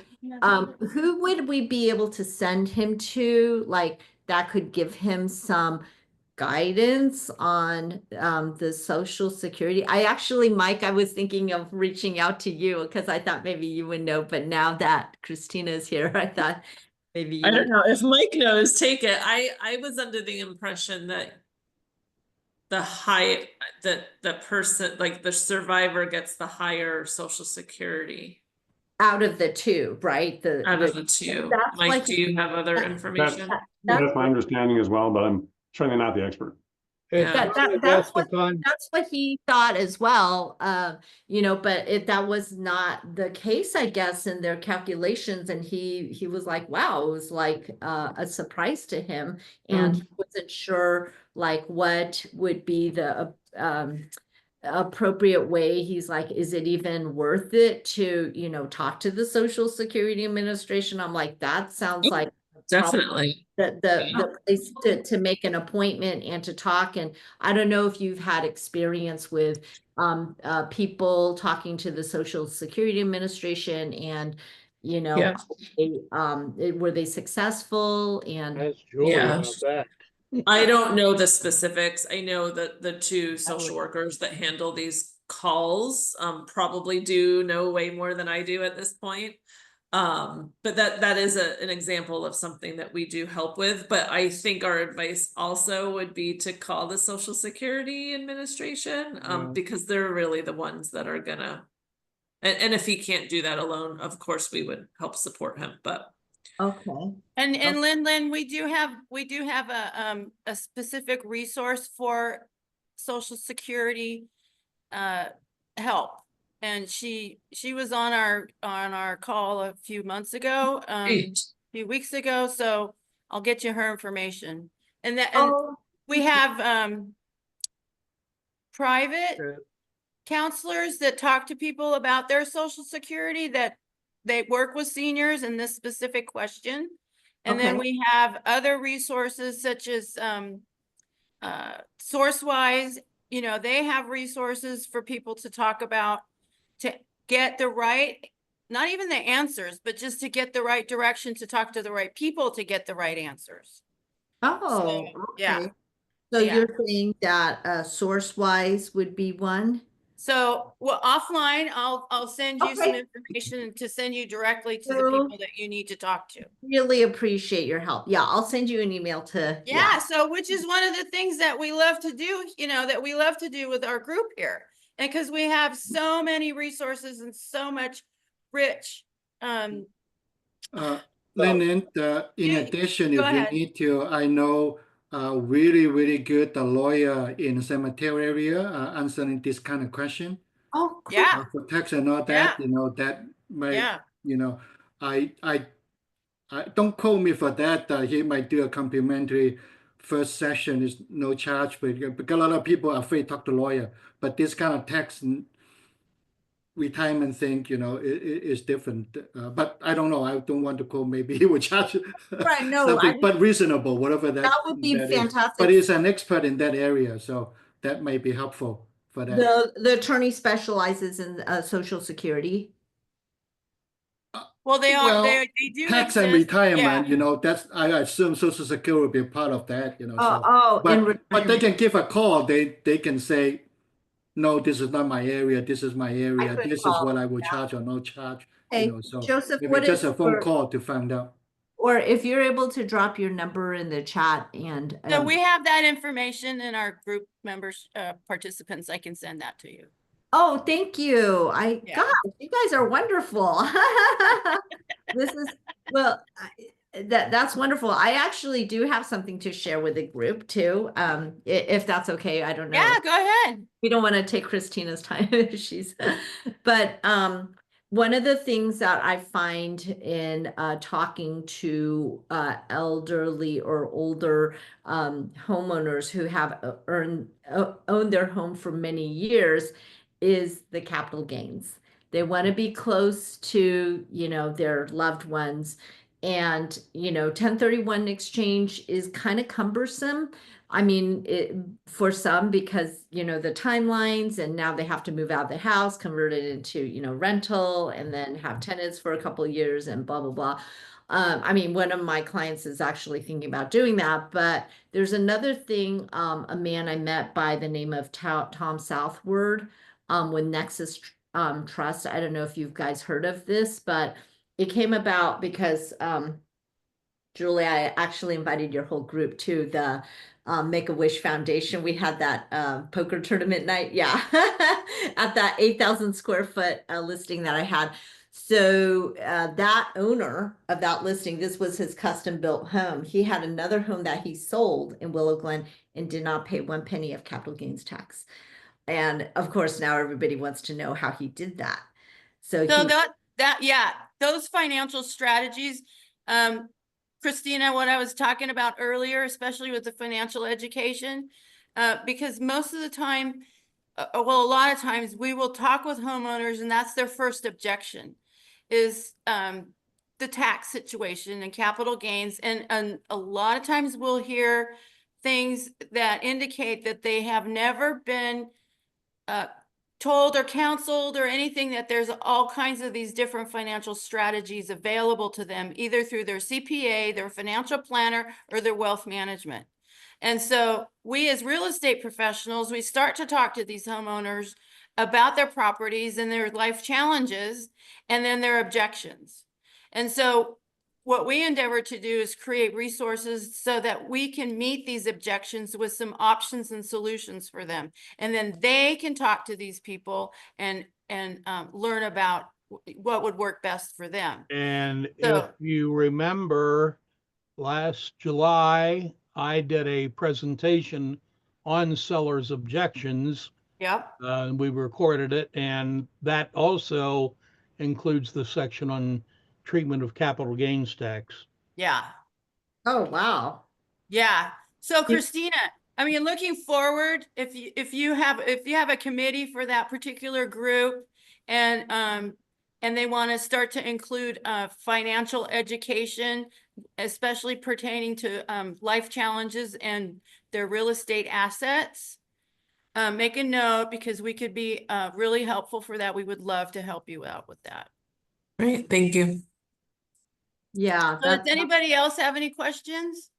who would we be able to send him to, like, that could give him some guidance on the Social Security? I actually, Mike, I was thinking of reaching out to you because I thought maybe you would know, but now that Christina's here, I thought maybe you I would. don't know if Mike knows, take it. I was under the impression that the person, like the survivor, gets the higher Social Security Out of the two, right? out of the two. That's Mike, like do you have other information? That's my understanding as well, but I'm certainly not the expert. It's Yeah. probably best to That's what he thought as well, you know, but that was not the case, I guess, in their calculations. And he was like, wow, it was like a surprise to him. And he wasn't sure like what would be the appropriate way. He's like, is it even worth it to, you know, talk to the Social Security Administration? I'm like, that sounds like probably Definitely. the place to make an appointment and to talk. And I don't know if you've had experience with people talking to the Social Security Administration and, you know, Yeah. were they successful? And Ask Julie Yeah. about that. I don't know the specifics. I know that the two social would- workers that handle these calls probably do know way more than I do at this point. But that is an example of something that we do help with. But I think our advice also would be to call the Social Security Administration Yeah. because they're really the ones that are gonna. And if he can't do that alone, of course we would help support him. But okay. And Lynn, we do have a specific resource for Social Security help. And she was on our call a few months ago, a few weeks ago, so I'll get you her information. And we have private counselors that talk to people about their Social Security, that they work with seniors in this specific question. And then Okay. we have other resources such as SourceWise, you know, they have resources for people to talk about to get the right, not even the answers, but just to get the right direction, to talk to the right people to get the right answers. Oh, yeah. okay. So Yeah. you're saying that SourceWise would be one? So, well, offline, I'll send you some Okay. information to send you directly to the So- people that you need to talk to. Really appreciate your help. Yeah, I'll send you an email to. Yeah, so which is one of the things that we love to do, you know, that we love to do with our group here. And because we have so many resources and so much rich, Lynn, You- in addition, go if you ahead. need to, I know a really, really good lawyer in the cemetery area answering this kind of question. Oh, cool. Yeah, For tax and all that, you know, that might, yeah. you know, I don't quote me for that. He might do a complimentary first session, is no charge, but because a lot of people are afraid to talk to lawyer. But this kind of tax and retirement thing, you know, is different. But I don't know. I don't want to quote. Maybe he would charge Right, no, something, but reasonable, whatever that would be that is. fantastic. But he's an expert in that area, so that might be helpful for that. The attorney specializes in Social Security. Well, they are, Well, they do tax and exist. retirement, Yeah. you know, that's, I assume Social Security will be a part of that, you know. So, Oh, in but they can give a call. They can say, no, this is not my area. This is my area. could This is call, what I will charge or no charge. Hey, You know, so Joseph, maybe what just is a phone your- call to find out. Or if you're able to drop your number in the chat and So we have that information in our group members, participants. I can send that to you. oh, thank you. Yeah. Gosh, you guys are wonderful. This is, well, that's wonderful. I actually do have something to share with the group too. If that's okay, I don't know. Yeah, go ahead. We don't want to take Christina's time. But one of the things that I find in talking to elderly or older homeowners who have owned their home for many years is the capital gains. They want to be close to, you know, their loved ones. And, you know, 1031 exchange is kind of cumbersome. I mean, for some, because, you know, the timelines, and now they have to move out of the house, convert it into, you know, rental, and then have tenants for a couple of years and blah, blah, blah. I mean, one of my clients is actually thinking about doing that, but there's another thing, a man I met by the name of Tom Southward with Nexus Trust. I don't know if you guys heard of this, but it came about because Julie, I actually invited your whole group to the Make-A-Wish Foundation. We had that poker tournament night, yeah, at that 8,000 square foot listing that I had. So that owner of that listing, this was his custom built home. He had another home that he sold in Willow Glen and did not pay 1 penny of capital gains tax. And of course, now everybody wants to know how he did that. So So he, yeah, those financial strategies, Christina, what I was talking about earlier, especially with the financial education, because most of the time, well, a lot of times we will talk with homeowners and that's their first objection is the tax situation and capital gains. And a lot of times we'll hear things that indicate that they have never been told or counseled or anything, that there's all kinds of these different financial strategies available to them, either through their CPA, their financial planner, or their wealth management. And so we as real estate professionals, we start to talk to these homeowners about their properties and their life challenges and then their objections. And so what we endeavor to do is create resources so that we can meet these objections with some options and solutions for them. And then they can talk to these people and learn about what would work best for them. And So- if you remember, last July, I did a presentation on sellers' objections. Yep. We recorded it, and that also includes the section on treatment of capital gains tax. Yeah. oh, wow. Yeah. So Christina, I mean, looking forward, if you have a committee for that particular group and they want to start to include financial education, especially pertaining to life challenges and their real estate assets, make a note because we could be really helpful for that. We would love to help you out with that. Great, thank you. Yeah, So does anybody else have any questions?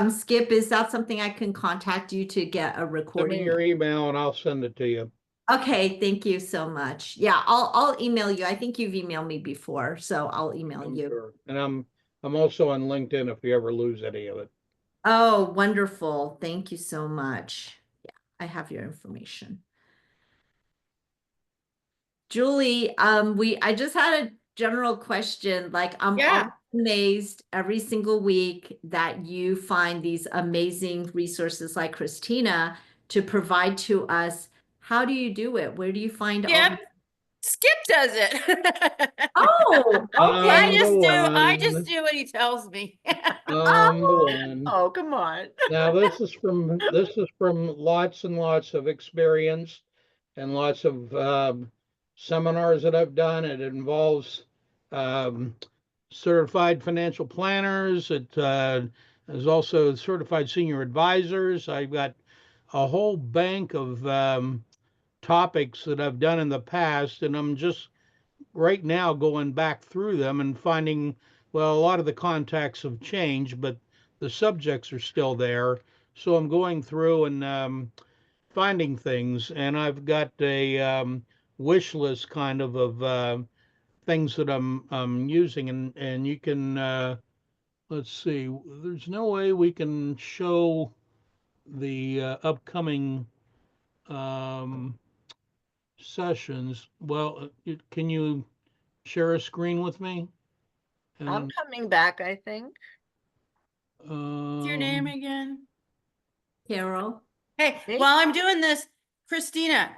Skip, is that something I can contact you to get a Send me recording? your email and I'll send it to you. Okay, thank you so much. Yeah, I'll email you. I think you've emailed me before, so I'll email I'm you. sure. And I'm also on LinkedIn if you ever lose any of it. Oh, wonderful. Thank you so much. Yeah, I have your information. Julie, I just had a general question. Like, I'm Yeah. always amazed every single week that you find these amazing resources like Christina to provide to us. How do you do it? Where do you find all Yep. these? Skip does it. Oh, okay. I just do what he tells me. The one. Oh, come on. Now this is from lots and lots of experience and lots of seminars that I've done. It involves certified financial planners. It is also certified senior advisors. I've got a whole bank of topics that I've done in the past, and I'm just right now going back through them and finding, well, a lot of the contacts have changed, but the subjects are still there. So I'm going through and finding things, and I've got a wish list kind of things that I'm using, and you can let's see. There's no way we can show the upcoming sessions. Well, can you share a screen with me? I'm coming back, I think. What's your name Um, again? Carol. Hey, Me? while I'm doing this, Christina,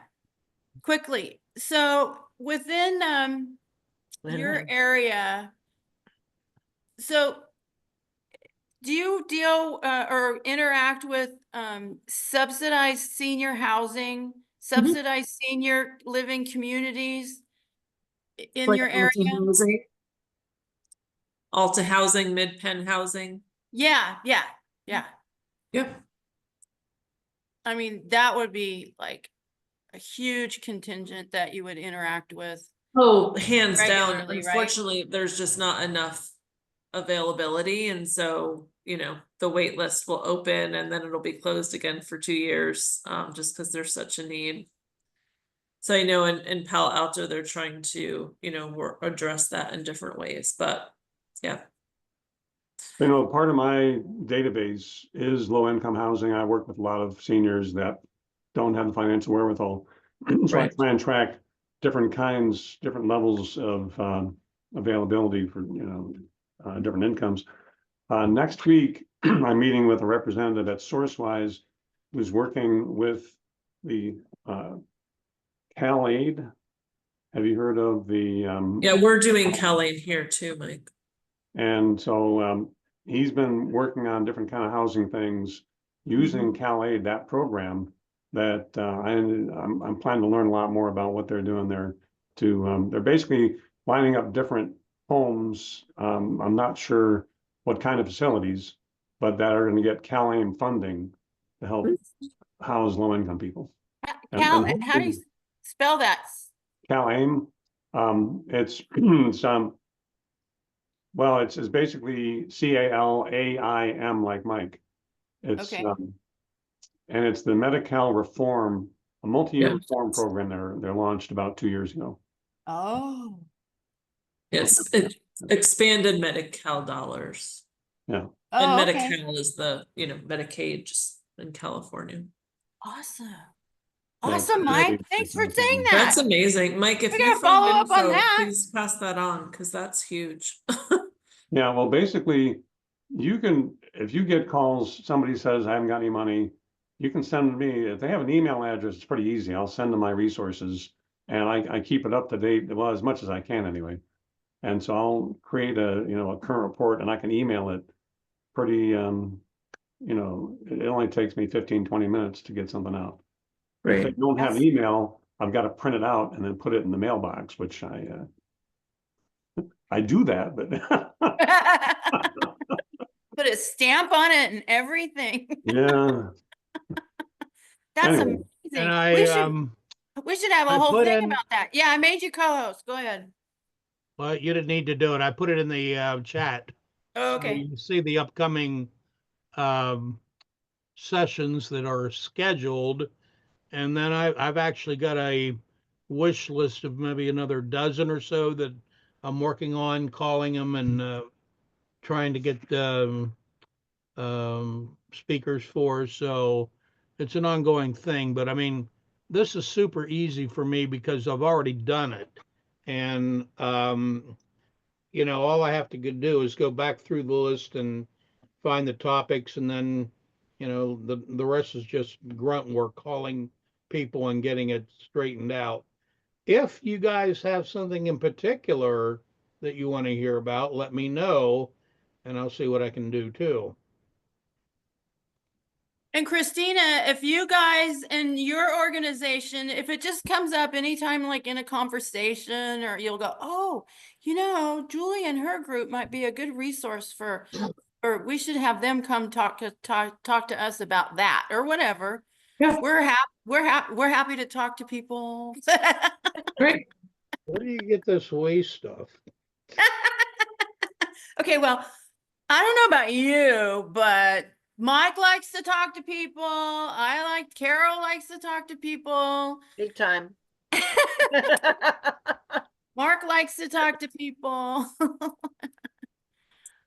quickly. So within your area, so do you deal or interact with subsidized senior housing, subsidized senior living communities in your area? Alta housing, mid-pen housing. Yeah. Yep. I mean, that would be like a huge contingent that you would interact with. Oh, hands down. Regularly, right? Unfortunately, there's just not enough availability. And so, the wait list will open and then it'll be closed again for 2 years, just because there's such a need. So I know in Palo Alto, they're trying to, address that in different ways, but yeah. Part of my database is low income housing. I work with a lot of seniors that don't have the financial wherewithal. So I Right. try and track different kinds, different levels of availability for, different incomes. Next week, I'm meeting with a representative at SourceWise who's working with the CalAid. Have you heard of the? Yeah, we're doing CalAid here too, Mike. And so he's been working on different kind of housing things using CalAid, that program that I'm planning to learn a lot more about what they're doing there. They're basically lining up different homes. I'm not sure what kind of facilities, but that are going to get CalAIM funding to help house low-income people. Cal, And how do you spell that? CalAIM, it's well, it's basically CALAIM like Mike. It's Okay. and it's the Medi-Cal reform, a multi-year Yeah. reform program they're launched about 2 years ago. Oh. It's expanded Medi-Cal dollars. Yeah. And Oh, okay. Medi-Cal is the, Medicaid just in California. Awesome. Yeah, Awesome, Mike. Thanks for saying that. That's amazing. Mike, if We you gotta follow find up on info, that. please pass that on because that's huge. Yeah, well, basically, you can, if you get calls, somebody says, I haven't got any money, you can send me, if they have an email address, it's pretty easy. I'll send them my resources and I keep it up to date, well, as much as I can anyway. And so I'll create a current report and I can email it pretty, it only takes me 15, 20 minutes to get something out. If they don't have an email, I've got to print it out and then put it in the mailbox, which I do that, but Put a stamp on it and everything. yeah. That's Anyway. amazing. And We should have a I whole put thing in- about that. Yeah, I made you co-host. Go ahead. well, you didn't need to do it. I put it in the chat. Oh, So okay. you can see the upcoming sessions that are scheduled. And then I've actually got a wish list of maybe another dozen or so that I'm working on, calling them and trying to get speakers for. So it's an ongoing thing. But I mean, this is super easy for me because I've already done it. And, all I have to do is go back through the list and find the topics. And then, the rest is just grunt work, calling people and getting it straightened out. If you guys have something in particular that you want to hear about, let me know and I'll see what I can do too. And Christina, if you guys in your organization, if it just comes up anytime like in a conversation or you'll go, oh, Julie and her group might be a good resource or we should have them come talk to us about that or whatever. Yeah. We're happy to talk to people. Great. Where do you get this waste stuff? Okay, well, I don't know about you, but Mike likes to talk to people. Carol likes to talk to people. Big time. Mark likes to talk to people.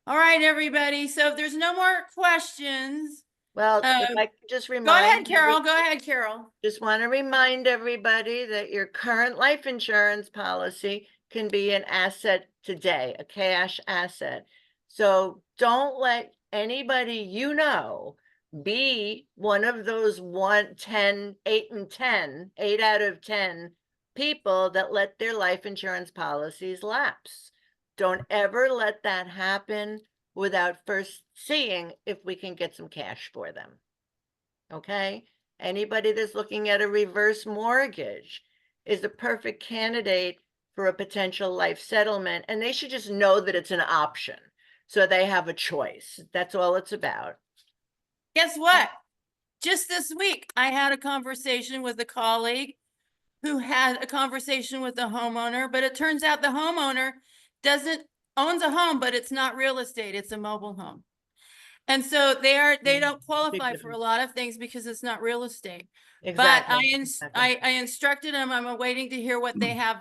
All right, everybody. So if there's no more questions, Well, if I could just remind. go ahead, Carol. Go ahead, Carol. Just want to remind everybody that your current life insurance policy can be an asset today, a cash asset. So don't let anybody be one of those 8 out of 10 people that let their life insurance policies lapse. Don't ever let that happen without first seeing if we can get some cash for them. Okay? Anybody that's looking at a reverse mortgage is the perfect candidate for a potential life settlement, and they should just know that it's an option. So they have a choice. That's all it's about. Guess what? Just this week, I had a conversation with a colleague who had a conversation with a homeowner, but it turns out the homeowner owns a home, but it's not real estate. It's a mobile home. And so they don't qualify for a lot of things because it's not real estate. Exactly. But I instructed them, I'm waiting to hear what they have,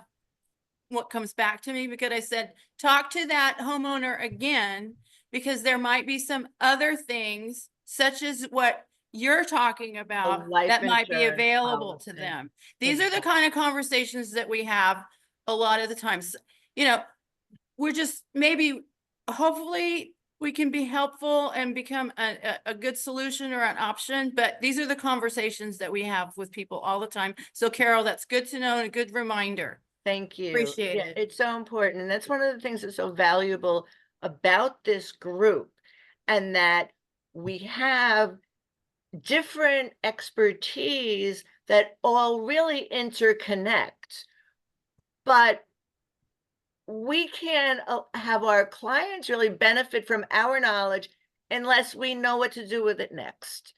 what comes back to me, because I said, talk to that homeowner again, because there might be some other things such as what you're talking about life that might be insurance available to policy. them. These are the Exactly. kind of conversations that we have a lot of the times. You know, we're just maybe, hopefully we can be helpful and become a good solution or an option, but these are the conversations that we have with people all the time. So Carol, that's good to know and a good reminder. Thank you. Appreciate Yeah, it. it's so important. And that's one of the things that's so valuable about this group, and that we have different expertise that all really interconnect. But we can have our clients really benefit from our knowledge unless we know what to do with it next.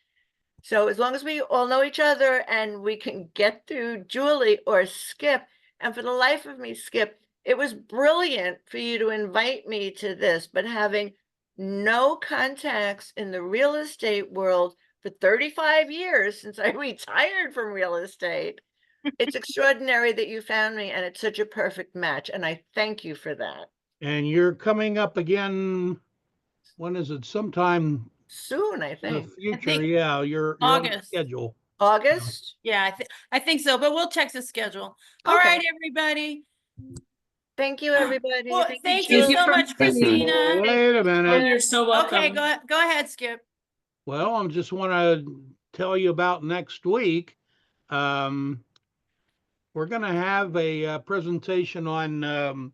So as long as we all know each other and we can get through Julie or Skip, and for the life of me, Skip, it was brilliant for you to invite me to this, but having no contacts in the real estate world for 35 years since I retired from real estate, it's extraordinary that you found me, and it's such a perfect match. And I thank you for that. And you're coming up again, when is it? Sometime Soon, I in the think. future, think yeah, you're on the August. schedule. August? Yeah, I think so, but we'll check the schedule. All Okay. right, everybody. Thank you, everybody. Well, Thank thank you, you Thank you so for much, having me. Christina. Wait a minute. Oh, you're so welcome. Okay, go ahead, Skip. Well, I just want to tell you about next week. Um, we're going to have a, presentation on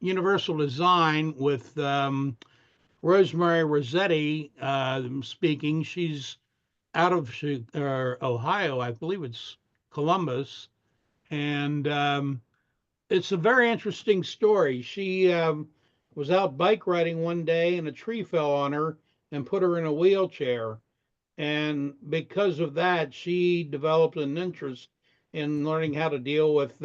universal design with Rosemary Rossetti speaking. She's out of Ohio, I believe it's Columbus, and it's a very interesting story. She was out bike riding one day, and a tree fell on her and put her in a wheelchair. And because of that, she developed an interest in learning how to deal with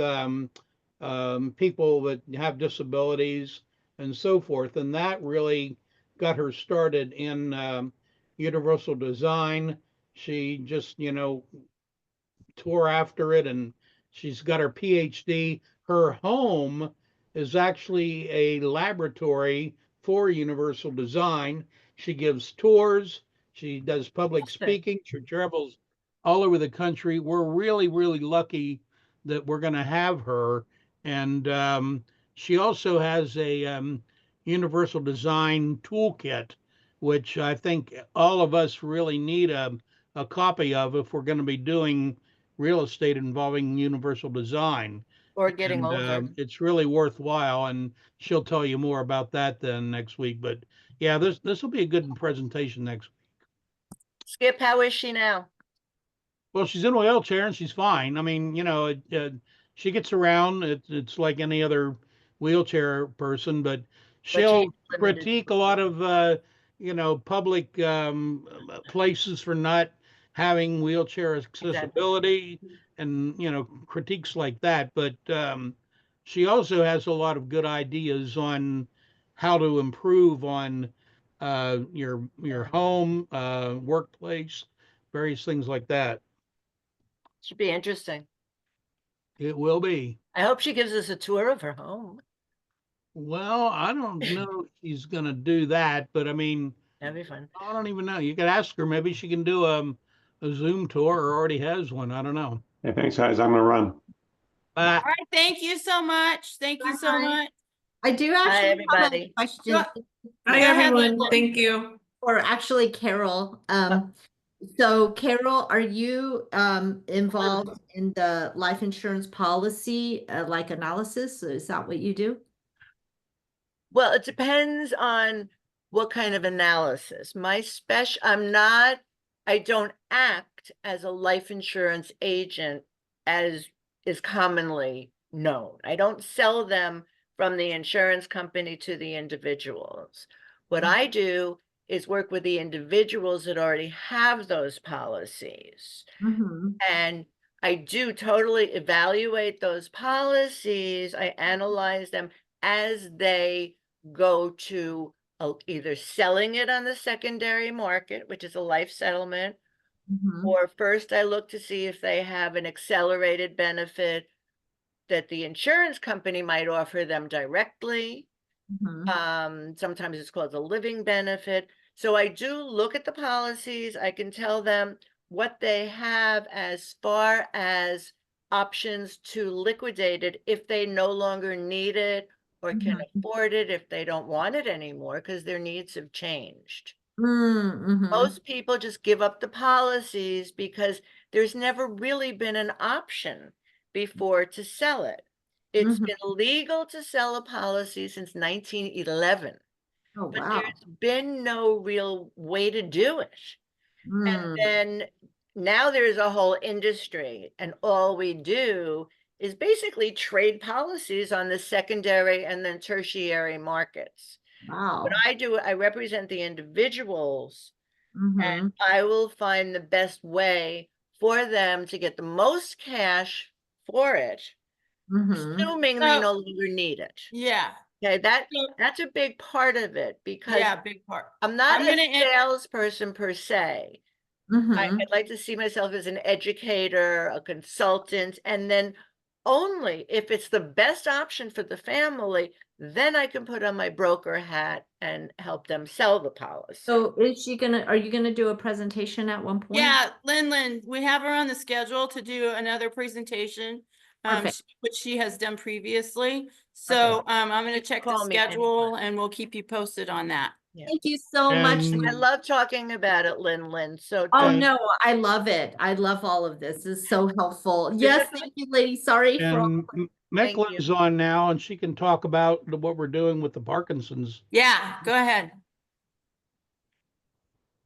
people that have disabilities and so forth. And that really got her started in universal design. She just, tore after it, and she's got her PhD. Her home is actually a laboratory for universal design. She gives tours, she does public speaking, she travels all over the country. We're really, really lucky that we're going to have her. And she also has a universal design toolkit, which I think all of us really need a copy of if we're going to be doing real estate involving universal design. or getting And older. it's really worthwhile, and she'll tell you more about that then next week. But yeah, this will be a good presentation next week. Skip, how is she now? Well, she's in a wheelchair and she's fine. I mean, she gets around. It's like any other wheelchair person, but But she's she'll limited. critique a lot of public places for not having wheelchair accessibility, and critiques like that. But she also has a lot of good ideas on how to improve on your home, workplace, various things like that. Should be interesting. It will be. I hope she gives us a tour of her home. Well, I don't know if she's gonna do that, but I mean, That'd be fun. I don't even know. You could ask her. Maybe she can do a Zoom tour, or already has one. I don't know. Hey, thanks, guys. I'm gonna run. But All right, thank you so much. Thank you so Bye. much. I do Hi, actually have a everybody. question Go Hi, ahead, everyone. Linda. Thank you. for actually Carol. So Carol, are you involved in the life insurance policy like analysis? Is that what you do? Well, it depends on what kind of analysis. I don't act as a life insurance agent as is commonly known. I don't sell them from the insurance company to the individuals. What I do is work with the individuals that already have those policies. Mm-hmm. And I do totally evaluate those policies. I analyze them as they go to either selling it on the secondary market, which is a life settlement, Mm-hmm. or first I look to see if they have an accelerated benefit that the insurance company might offer them directly. Mm-hmm. Sometimes it's called a living benefit. So I do look at the policies. I can tell them what they have as far as options to liquidate it if they no longer need it or can afford it, if they don't want it anymore, because their needs have changed. Mm-hmm. Most people just give up the policies because there's never really been an option before to sell it. It's Mhm. been legal to sell a policy since 1911, Oh, but wow. there's been no real way to do it. And Mm. then now there's a whole industry, and all we do is basically trade policies on the secondary and then tertiary markets. Wow. What I do, I represent the individuals, Mhm. and I will find the best way for them to get the most cash for it, Mhm. assuming they So- no longer need it. Yeah, Okay, So- that's a big part of it, because yeah, big part. I'm not I'm a gonna en- salesperson per se. Mhm. I'd like to see myself as an educator, a consultant, and then only if it's the best option for the family, then I can put on my broker hat and help them sell the policy. So are you gonna do a presentation at one point? Yeah, Lynn, we have her on the schedule to do another presentation, Perfect. which she has done previously. So, I'm gonna check the Call me anytime. schedule and we'll keep you posted on that. Thank you so much. And- I love talking about it, Lynn, so Oh, And- no, I love it. I love all of this. This is so helpful. Yes, thank you, lady. Sorry for. And Thank you. Mecklen's on now and she can talk about what we're doing with the Parkinson's. Yeah, go ahead.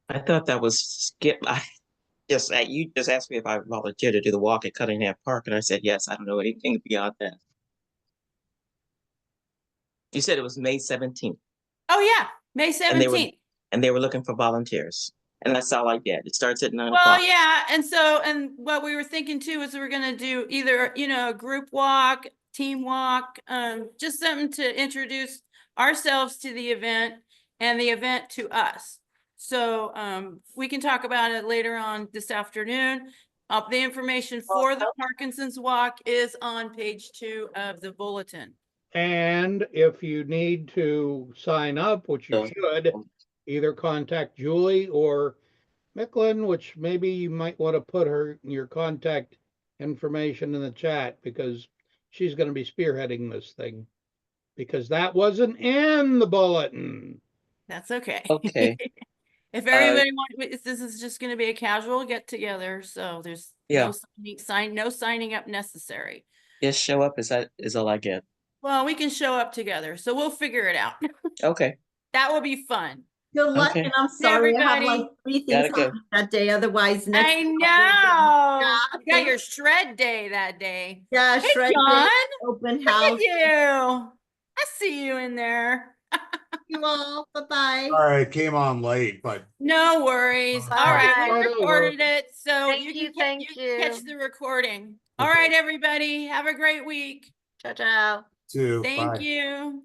I thought that was Skip. You just asked me if I volunteered to do the walk at Cunningham Park, and I said yes. I don't know anything beyond that. You said it was May 17th, Oh, yeah, May and they were 17th. looking for volunteers, and that's all I get. It starts at 9 Well, o'clock. yeah, and what we were thinking too is we're gonna do either, a group walk, team walk, just something to introduce ourselves to the event and the event to us. So, we can talk about it later on this afternoon. The information for the Parkinson's walk is on page 2 of the bulletin. And if you need to sign up, which you should, either contact Julie or Micklin, which maybe you might want to put your contact information in the chat because she's going to be spearheading this thing. Because that wasn't in the bulletin. That's okay. Okay. If everybody wants, this is just gonna be a casual get together, so there's Yeah. no signing up necessary. Just show up. Is all I get. Well, we can show up together, so we'll figure it out. Okay. That will be fun. Good luck, Okay. and I'm sorry, I have like Everybody. 3 things Gotta go. happening that day, otherwise next. I week know. I'll be done. You got thank- your shred day that day. Yeah, Hey, shred day, John, open look house. at you. I see you in there. Thank you all, bye-bye. Sorry, I came on late, but No worries. All Bye. right, we Start over. recorded it, so Thank you you, can thank catch you. the recording. All right, everybody, have a great week. Ciao, ciao. too. Thank Bye. you.